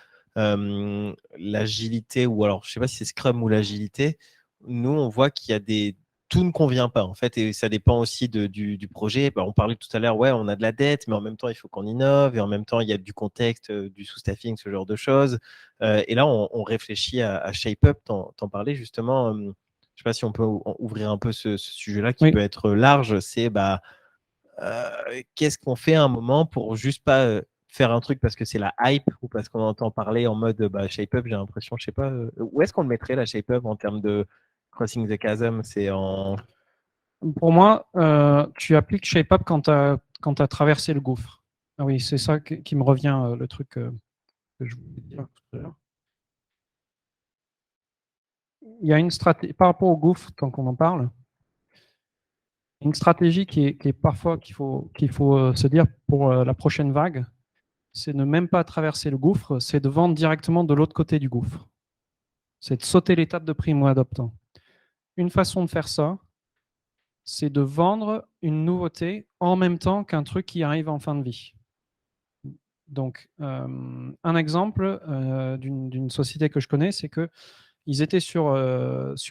L'agilité, ou alors je ne sais pas si c'est Scrum ou l'agilité. Nous, on voit qu'il y a des tout ne convient pas en fait, et ça dépend aussi du projet. On parlait tout à l'heure, ouais, on a de la dette, mais en même temps, il faut qu'on innove, et en même temps, il y a du contexte, du sous-staffing, ce genre de choses. Et là, on réfléchit à ShapeUp, t'en parlais justement. Je ne sais pas si on peut ouvrir un peu ce sujet-là qui peut être large. C'est qu'est-ce qu'on fait à un moment pour juste pas faire un truc parce que c'est la hype ou parce qu'on entend parler en mode ShapeUp, j'ai l'impression, je sais pas, où est-ce qu'on le mettrait la ShapeUp en termes de Crossing the Chasm? C'est en... Pour moi, tu appliques ShapeUp quand tu as traversé le gouffre. Ah oui, c'est ça qui me revient, le truc que je voulais dire tout à l'heure. Il y a une stratégie, par rapport au gouffre, tant qu'on en parle, une stratégie qui est parfois qu'il faut se dire pour la prochaine vague, c'est ne même pas traverser le gouffre, c'est de vendre directement de l'autre côté du gouffre. C'est de sauter l'étape de primo-adoptant. Une façon de faire ça, c'est de vendre une nouveauté en même temps qu'un truc qui arrive en fin de vie. Donc, un exemple d'une société que je connais, c'est qu'ils étaient sur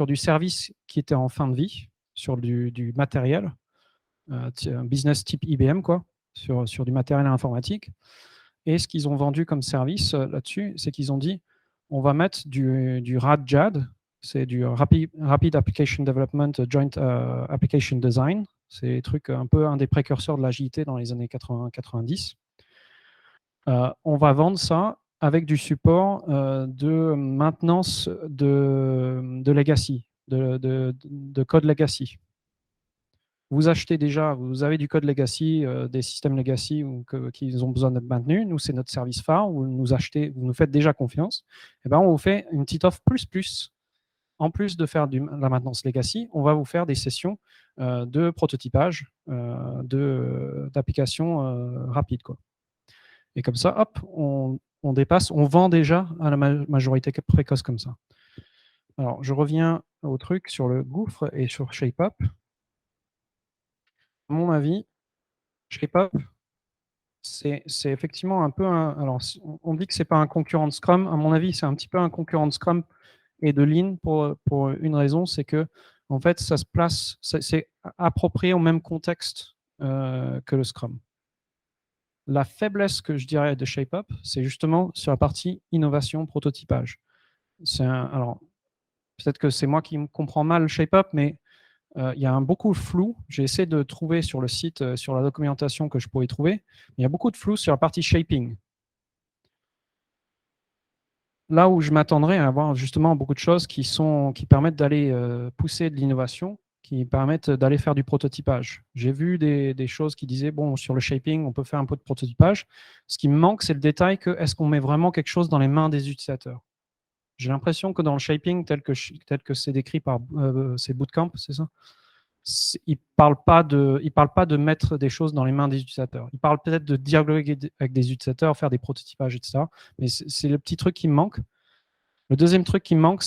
du service qui était en fin de vie, sur du matériel, un business type IBM, quoi, sur du matériel informatique. Et ce qu'ils ont vendu comme service là-dessus, c'est qu'ils ont dit, on va mettre du RAD-JAD, c'est du Rapid Application Development Joint Application Design. C'est des trucs un peu un des précurseurs de l'agilité dans les années 80-90. On va vendre ça avec du support de maintenance de legacy, de code legacy. Vous achetez déjà, vous avez du code legacy, des systèmes legacy qui ont besoin d'être maintenus. Nous, c'est notre service phare. Vous nous faites déjà confiance. Et ben, on vous fait une petite offre plus. En plus de faire la maintenance legacy, on va vous faire des sessions de prototypage, d'applications rapides, quoi. Et comme ça, hop, on dépasse, on vend déjà à la majorité précoce comme ça. Alors, je reviens au truc sur le gouffre et sur ShapeUp. À mon avis, ShapeUp, c'est effectivement un peu un... Alors, on dit que ce n'est pas un concurrent de Scrum. À mon avis, c'est un petit peu un concurrent de Scrum et de Lean pour une raison, c'est que en fait, ça se place, c'est approprié au même contexte que le Scrum. La faiblesse que je dirais de ShapeUp, c'est justement sur la partie innovation, prototypage. Alors, peut-être que c'est moi qui me comprends mal le ShapeUp, mais il y a beaucoup de flou. J'ai essayé de trouver sur le site, sur la documentation que je pouvais trouver, mais il y a beaucoup de flou sur la partie shaping. Là où je m'attendrais à avoir justement beaucoup de choses qui permettent d'aller pousser de l'innovation, qui permettent d'aller faire du prototypage. J'ai vu des choses qui disaient, bon, sur le shaping, on peut faire un peu de prototypage. Ce qui me manque, c'est le détail que est-ce qu'on met vraiment quelque chose dans les mains des utilisateurs. J'ai l'impression que dans le shaping, tel que c'est décrit par c'est Bootcamp, c'est ça, il ne parle pas de mettre des choses dans les mains des utilisateurs. Il parle peut-être de dialoguer avec des utilisateurs, faire des prototypages, etc. Mais c'est le petit truc qui me manque. Le deuxième truc qui me manque,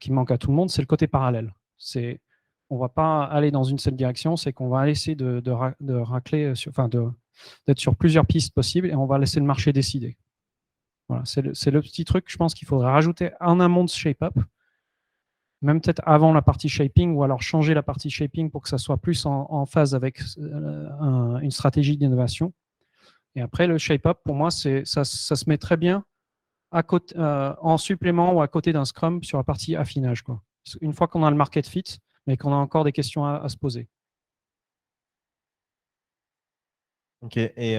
qui manque à tout le monde, c'est le côté parallèle. On ne va pas aller dans une seule direction, c'est qu'on va essayer de racler, d'être sur plusieurs pistes possibles et on va laisser le marché décider. Voilà, c'est le petit truc, je pense qu'il faudrait rajouter en amont de ShapeUp, même peut-être avant la partie shaping, ou alors changer la partie shaping pour que ça soit plus en phase avec une stratégie d'innovation. Et après, le ShapeUp, pour moi, ça se met très bien à côté, en supplément ou à côté d'un Scrum sur la partie affinage, quoi. Une fois qu'on a le market fit, mais qu'on a encore des questions à se poser. Ok, et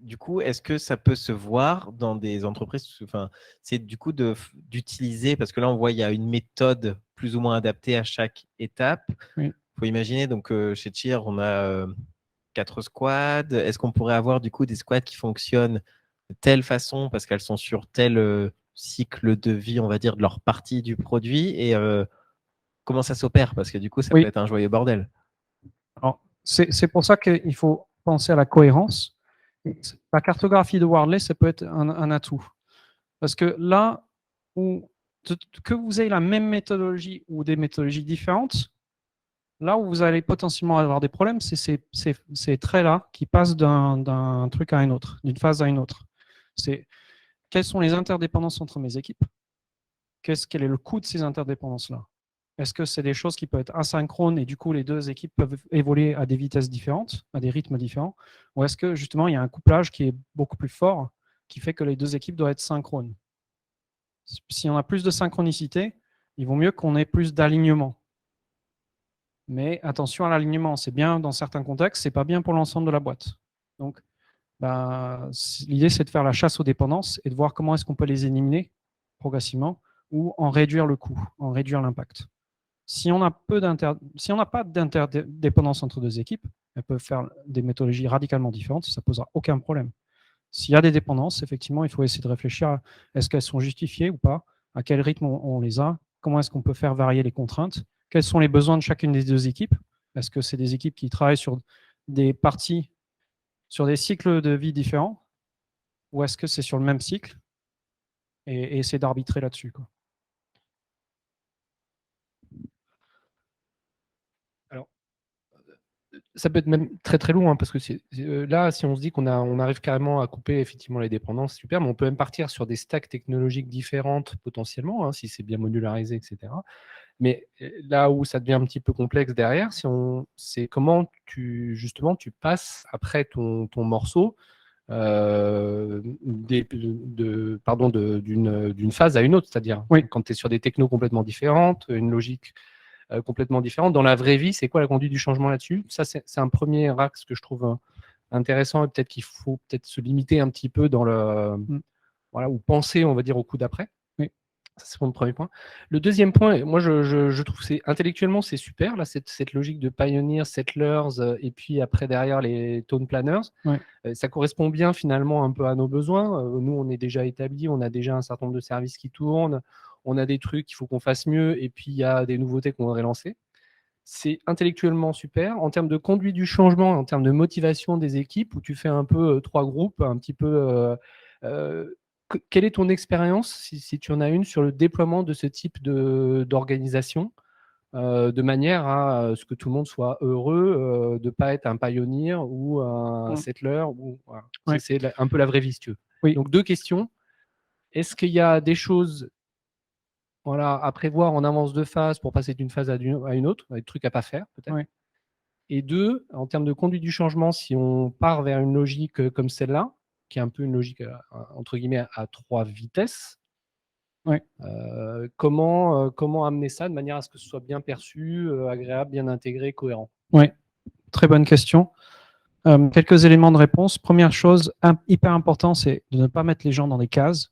du coup, est-ce que ça peut se voir dans des entreprises, enfin, c'est du coup d'utiliser, parce que là on voit il y a une méthode plus ou moins adaptée à chaque étape. Oui. Faut imaginer, donc chez Cheer, on a 4 squads. Est-ce qu'on pourrait avoir du coup des squads qui fonctionnent de telle façon parce qu'elles sont sur tel cycle de vie, on va dire, de leur partie du produit, et comment ça s'opère, parce que du coup ça peut être un joyeux bordel. C'est pour ça qu'il faut penser à la cohérence. La cartographie de Wardley, ça peut être un atout. Parce que là, que vous ayez la même méthodologie ou des méthodologies différentes, là où vous allez potentiellement avoir des problèmes, c'est ces traits-là qui passent d'un truc à un autre, d'une phase à une autre. C'est quelles sont les interdépendances entre mes équipes, quel est le coût de ces interdépendances-là. Est-ce que c'est des choses qui peuvent être asynchrones et du coup, les deux équipes peuvent évoluer à des vitesses différentes, à des rythmes différents? Ou est-ce que justement, il y a un couplage qui est beaucoup plus fort, qui fait que les deux équipes doivent être synchrones? Si on a plus de synchronicité, il vaut mieux qu'on ait plus d'alignement. Mais attention à l'alignement, c'est bien dans certains contextes, c'est pas bien pour l'ensemble de la boîte. Donc, l'idée, c'est de faire la chasse aux dépendances et de voir comment est-ce qu'on peut les éliminer progressivement ou en réduire le coût, en réduire l'impact. Si on n'a pas d'interdépendance entre deux équipes, elles peuvent faire des méthodologies radicalement différentes, ça ne posera aucun problème. S'il y a des dépendances, effectivement, il faut essayer de réfléchir à est-ce qu'elles sont justifiées ou pas, à quel rythme on les a, comment est-ce qu'on peut faire varier les contraintes, quels sont les besoins de chacune des deux équipes. Est-ce que c'est des équipes qui travaillent sur des parties, sur des cycles de vie différents, ou est-ce que c'est sur le même cycle, et essayer d'arbitrer là-dessus, quoi. Alors, ça peut être même très très long, hein, parce que là, si on se dit on arrive carrément à couper effectivement les dépendances, c'est super, mais on peut même partir sur des stacks technologiques différentes potentiellement, hein, si c'est bien modularisé, etc. Mais là où ça devient un petit peu complexe derrière, c'est comment tu passes après ton morceau d'une phase à une autre, c'est-à-dire quand tu es sur des technos complètement différentes, une logique complètement différente. Dans la vraie vie, c'est quoi la conduite du changement là-dessus? Ça, c'est un premier axe que je trouve intéressant, et peut-être qu'il faut peut-être se limiter un petit peu dans ou penser, on va dire, au coup d'après. Ça, c'est mon premier point. Le deuxième point, moi, je trouve que intellectuellement, c'est super, là, cette logique de pioneers, settlers, et puis après, derrière, les town planners. Ça correspond bien, finalement, un peu à nos besoins. Nous, on est déjà établis, on a déjà un certain nombre de services qui tournent, on a des trucs qu'il faut qu'on fasse mieux, et puis il y a des nouveautés qu'on voudrait lancer. C'est intellectuellement super. En termes de conduite du changement, en termes de motivation des équipes, où tu fais un peu trois groupes, un petit peu... quelle est ton expérience, si tu en as une, sur le déploiement de ce type d'organisation, de manière à ce que tout le monde soit heureux, de ne pas être un pioneer ou un settler, voilà. C'est un peu la vraie vie, si tu veux. Donc, deux questions. Est-ce qu'il y a des choses à prévoir en avance de phase pour passer d'une phase à une autre, des trucs à ne pas faire, peut-être? Et deux, en termes de conduite du changement, si on part vers une logique comme celle-là, qui est un peu une logique, entre guillemets, à 3 vitesses. Comment amener ça de manière à ce que ce soit bien perçu, agréable, bien intégré, cohérent? Oui, très bonne question. Quelques éléments de réponse. Première chose, hyper important, c'est de ne pas mettre les gens dans des cases.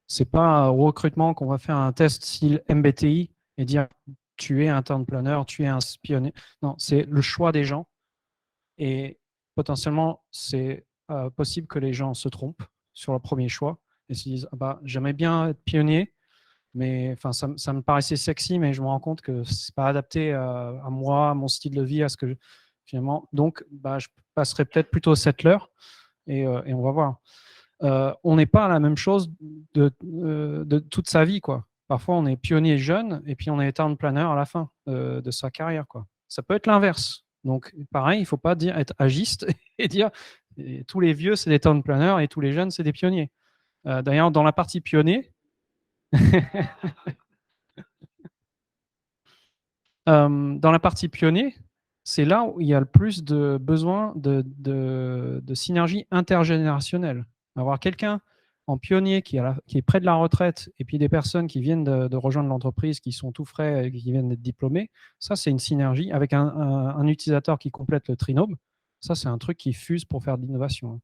Ce n'est pas au recrutement qu'on va faire un test style MBTI et dire tu es un town planner, tu es un pionnier. Non, c'est le choix des gens. Et potentiellement, c'est possible que les gens se trompent sur leur premier choix et se disent j'aimerais bien être pionnier, mais ça me paraissait sexy, mais je me rends compte que ce n'est pas adapté à moi, à mon style de vie, à ce que finalement. Donc, je passerai peut-être plutôt settler et on va voir. On n'est pas à la même chose de toute sa vie, quoi. Parfois, on est pionnier jeune et puis on est town planner à la fin de sa carrière, quoi. Ça peut être l'inverse. Donc, pareil, il ne faut pas être agiste et dire tous les vieux, c'est des town planners et tous les jeunes, c'est des pionniers. D'ailleurs, dans la partie pionnier, c'est là où il y a le plus de besoin de synergie intergénérationnelle. Avoir quelqu'un en pionnier qui est près de la retraite et puis des personnes qui viennent de rejoindre l'entreprise, qui sont tout frais et qui viennent d'être diplômés, ça, c'est une synergie avec un utilisateur qui complète le trinôme. Ça, c'est un truc qui fuse pour faire de l'innovation.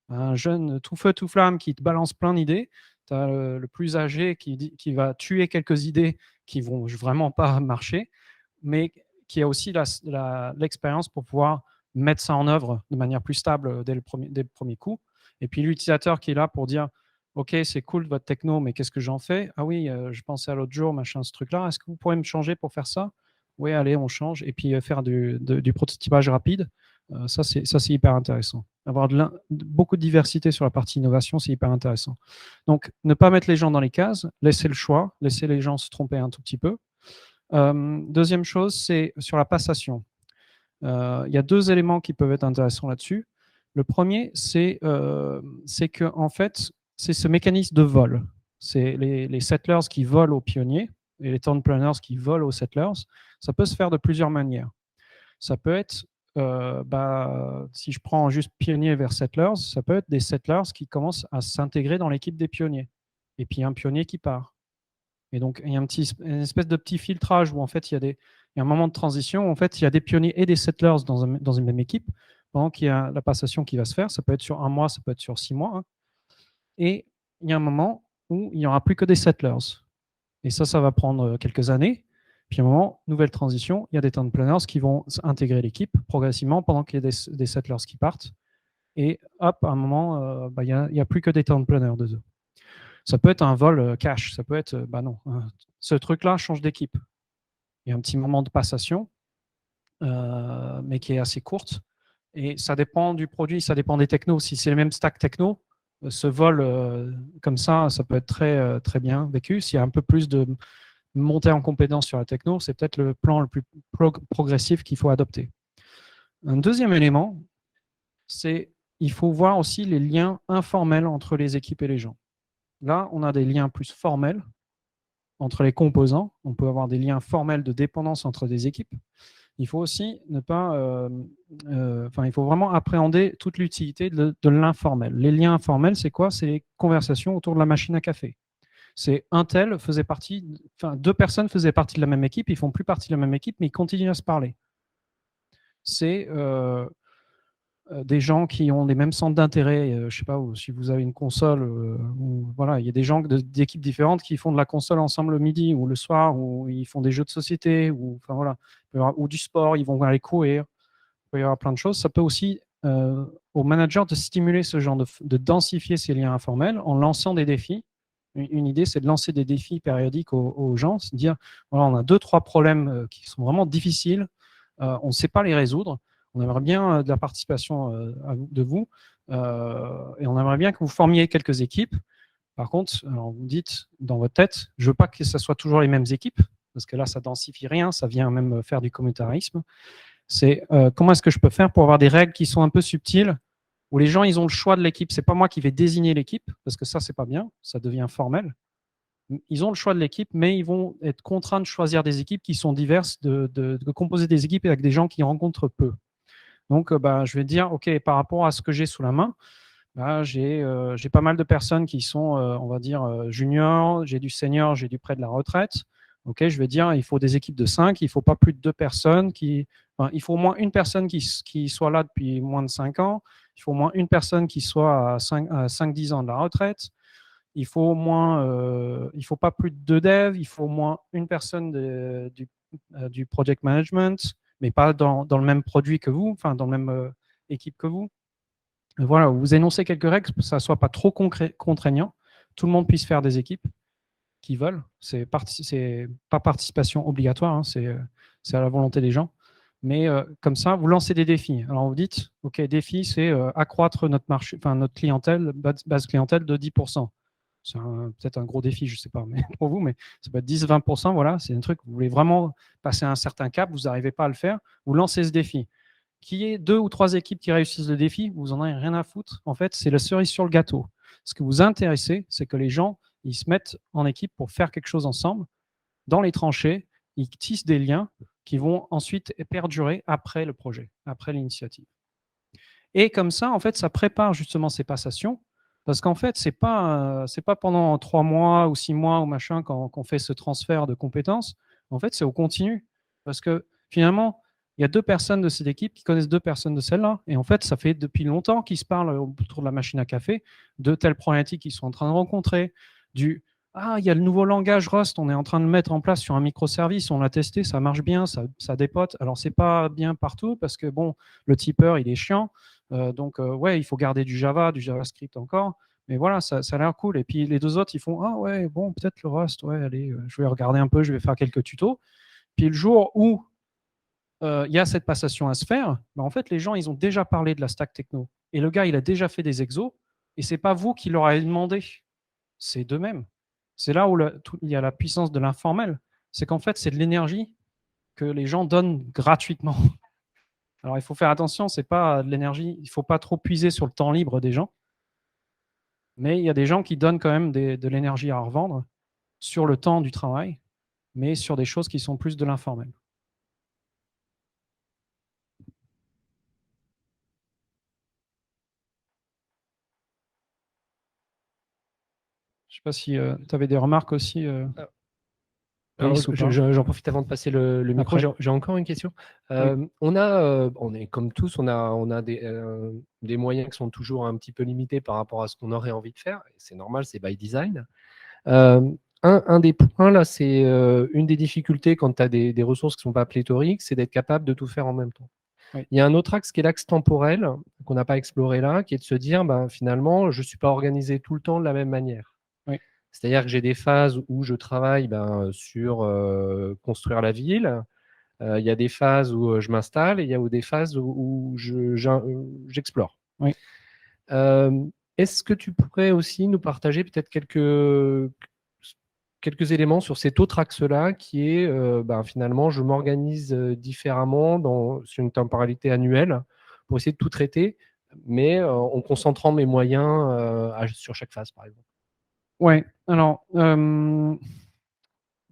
Un jeune tout feu, tout flamme qui te balance plein d'idées. Tu as le plus âgé qui va tuer quelques idées qui ne vont vraiment pas marcher, mais qui a aussi l'expérience pour pouvoir mettre ça en œuvre de manière plus stable dès le premier coup. Et puis l'utilisateur qui est là pour dire « Ok, c'est cool votre techno, mais qu'est-ce que j'en fais? Ah oui, je pensais à l'autre jour, machin, ce truc-là. Est-ce que vous pourrez me changer pour faire ça? Oui, allez, on change. » Et puis faire du prototypage rapide. Ça, c'est hyper intéressant. Avoir beaucoup de diversité sur la partie innovation, c'est hyper intéressant. Donc, ne pas mettre les gens dans les cases, laisser le choix, laisser les gens se tromper un tout petit peu. Deuxième chose, c'est sur la passation. Il y a deux éléments qui peuvent être intéressants là-dessus. Le premier, c'est que en fait, c'est ce mécanisme de vol. C'est les settlers qui volent aux pionniers et les town planners qui volent aux settlers, ça peut se faire de plusieurs manières. Ça peut être, si je prends juste pionniers vers settlers, ça peut être des settlers qui commencent à s'intégrer dans l'équipe des pionniers. Et puis un pionnier qui part. Et donc, il y a une espèce de petit filtrage où en fait, il y a un moment de transition où en fait, il y a des pionniers et des settlers dans une même équipe pendant qu'il y a la passation qui va se faire. Ça peut être sur 1 mois, ça peut être sur 6 mois. Hein. Et il y a un moment où il n'y aura plus que des settlers. Et ça va prendre quelques années. Puis à un moment, nouvelle transition, il y a des town planners qui vont intégrer l'équipe progressivement pendant qu'il y a des settlers qui partent. Et hop, à un moment, il n'y a plus que des town planners de deux. Ça peut être un vol cash, ça peut être, non, ce truc-là change d'équipe. Il y a un petit moment de passation, mais qui est assez courte. Et ça dépend du produit, ça dépend des technos. Si c'est les mêmes stacks techno, ce vol comme ça peut être très, très bien vécu. S'il y a un peu plus de montée en compétence sur la techno, c'est peut-être le plan le plus progressif qu'il faut adopter. Un deuxième élément, c'est il faut voir aussi les liens informels entre les équipes et les gens. Là, on a des liens plus formels entre les composants. On peut avoir des liens formels de dépendance entre des équipes. Il faut aussi il faut vraiment appréhender toute l'utilité de l'informel. Les liens informels, c'est quoi? C'est les conversations autour de la machine à café. C'est deux personnes faisaient partie de la même équipe, ils font plus partie de la même équipe, mais ils continuent à se parler. C'est des gens qui ont les mêmes centres d'intérêt, je ne sais pas, si vous avez une console, voilà, il y a des gens d'équipes différentes qui font de la console ensemble le midi ou le soir, ou ils font des jeux de société, ou du sport, ils vont aller courir, il peut y avoir plein de choses. Ça peut aussi, au manager, de stimuler ce genre de densifier ces liens informels en lançant des défis. Une idée, c'est de lancer des défis périodiques aux gens, se dire, voilà, on a 2-3 problèmes qui sont vraiment difficiles, on ne sait pas les résoudre. On aimerait bien de la participation de vous et on aimerait bien que vous formiez quelques équipes. Par contre, alors vous dites dans votre tête, je ne veux pas que ce soit toujours les mêmes équipes, parce que là, ça ne densifie rien, ça vient même faire du communautarisme. C'est comment est-ce que je peux faire pour avoir des règles qui sont un peu subtiles, où les gens ils ont le choix de l'équipe. Ce n'est pas moi qui vais désigner l'équipe, parce que ça, ce n'est pas bien, ça devient formel. Ils ont le choix de l'équipe, mais ils vont être contraints de choisir des équipes qui sont diverses, de composer des équipes avec des gens qu'ils rencontrent peu. Donc, je vais dire, OK, par rapport à ce que j'ai sous la main, j'ai pas mal de personnes qui sont, on va dire, juniors, j'ai du senior, j'ai du près de la retraite. OK, je vais dire, il faut des équipes de 5, il ne faut pas plus de 2 personnes. Il faut au moins une personne qui soit là depuis moins de 5 ans. Il faut au moins une personne qui soit à 5-10 ans de la retraite. Il faut il faut pas plus de 2 devs. Il faut au moins une personne du project management, mais pas dans le même produit que vous, enfin dans la même équipe que vous. Voilà, vous énoncez quelques règles pour que ça ne soit pas trop contraignant. Tout le monde puisse faire des équipes qui veulent. C'est pas participation obligatoire, hein, c'est à la volonté des gens. Mais comme ça, vous lancez des défis. Alors vous dites, OK, défi, c'est accroître notre clientèle, base clientèle de 10%. C'est peut-être un gros défi, je ne sais pas, mais pour vous, mais ça peut être 10-20%, voilà, c'est un truc, vous voulez vraiment passer un certain cap, vous n'arrivez pas à le faire, vous lancez ce défi. Qu'il y ait 2 ou 3 équipes qui réussissent le défi, vous n'en avez rien à foutre. En fait, c'est la cerise sur le gâteau. Ce que vous intéressez, c'est que les gens, ils se mettent en équipe pour faire quelque chose ensemble, dans les tranchées, ils tissent des liens qui vont ensuite perdurer après le projet, après l'initiative. Et comme ça, en fait, ça prépare justement ces passations. Parce qu'en fait, c'est pas pendant 3 mois ou 6 mois ou machin qu'on fait ce transfert de compétences. En fait, c'est au continu. Parce que finalement, il y a 2 personnes de cette équipe qui connaissent 2 personnes de celle-là. Et en fait, ça fait depuis longtemps qu'ils se parlent autour de la machine à café de telles problématiques qu'ils sont en train de rencontrer. Il y a le nouveau langage Rust, on est en train de le mettre en place sur un microservice, on l'a testé, ça marche bien, ça dépote. Alors, c'est pas bien partout parce que bon, le tipper, il est chiant. Il faut garder du Java, du JavaScript encore. Mais voilà, ça a l'air cool. Et puis, les 2 autres, ils font « Ah ouais, bon, peut-être le Rust, ouais, allez, je vais regarder un peu, je vais faire quelques tutos. » Puis, le jour où il y a cette passation à se faire, en fait, les gens, ils ont déjà parlé de la stack techno. Et le gars, il a déjà fait des exos. Et ce n'est pas vous qui leur avez demandé. C'est d'eux-mêmes. C'est là où il y a la puissance de l'informel. C'est qu'en fait, c'est de l'énergie que les gens donnent gratuitement. Alors, il faut faire attention, c'est pas de l'énergie, il ne faut pas trop puiser sur le temps libre des gens. Mais il y a des gens qui donnent quand même de l'énergie à revendre sur le temps du travail. mais sur des choses qui sont plus de l'informel. Je ne sais pas si tu avais des remarques aussi. Alors, Brice, ou pas j'en profite avant de passer le micro. Après. J'ai encore une question. On est comme tous, on a des moyens qui sont toujours un petit peu limités par rapport à ce qu'on aurait envie de faire. C'est normal, c'est by design. Un des points là, c'est une des difficultés quand tu as des ressources qui ne sont pas pléthoriques, c'est d'être capable de tout faire en même temps. Oui. Il y a un autre axe qui est l'axe temporel qu'on n'a pas exploré là, qui est de se dire, finalement, je ne suis pas organisé tout le temps de la même manière. Oui. C'est-à-dire que j'ai des phases où je travaille sur construire la ville. Il y a des phases où je m'installe et il y a des phases où j'explore. Oui. Est-ce que tu pourrais aussi nous partager peut-être quelques éléments sur cet autre axe-là qui est finalement, je m'organise différemment sur une temporalité annuelle pour essayer de tout traiter, mais en concentrant mes moyens sur chaque phase, par exemple. Ouais, alors, de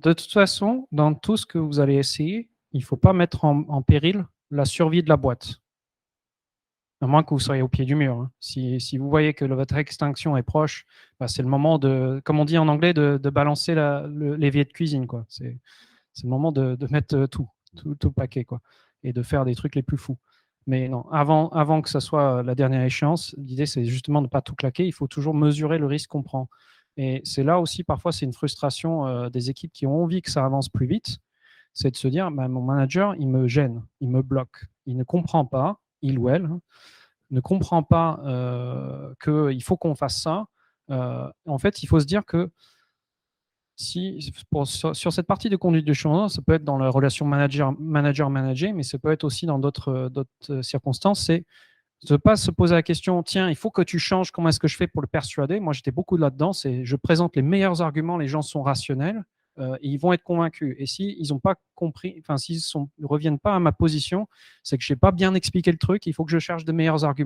toute façon, dans tout ce que vous allez essayer, il ne faut pas mettre en péril la survie de la boîte. À moins que vous soyez au pied du mur. Hein. Si vous voyez que votre extinction est proche, c'est le moment de, comme on dit en anglais, de balancer l'évier de cuisine, quoi. C'est le moment de mettre tout le paquet, quoi, et de faire des trucs les plus fous. Mais non, avant que ça soit la dernière échéance, l'idée, c'est justement de ne pas tout claquer. Il faut toujours mesurer le risque qu'on prend. Et c'est là aussi, parfois, c'est une frustration des équipes qui ont envie que ça avance plus vite. C'est de se dire, mon manager, il me gêne, il me bloque. Il ne comprend pas, il ou elle, ne comprend pas qu'il faut qu'on fasse ça. En fait, il faut se dire que sur cette partie de conduite du changement, ça peut être dans la relation manager-manager, mais ça peut être aussi dans d'autres circonstances, c'est de ne pas se poser la question, tiens, il faut que tu changes, comment est-ce que je fais pour le persuader? Moi, j'étais beaucoup là-dedans, c'est je présente les meilleurs arguments, les gens sont rationnels, et ils vont être convaincus. Et s'ils n'ont pas compris, enfin, s'ils ne reviennent pas à ma position, c'est que je n'ai pas bien expliqué le truc, il faut que je cherche de meilleurs arguments.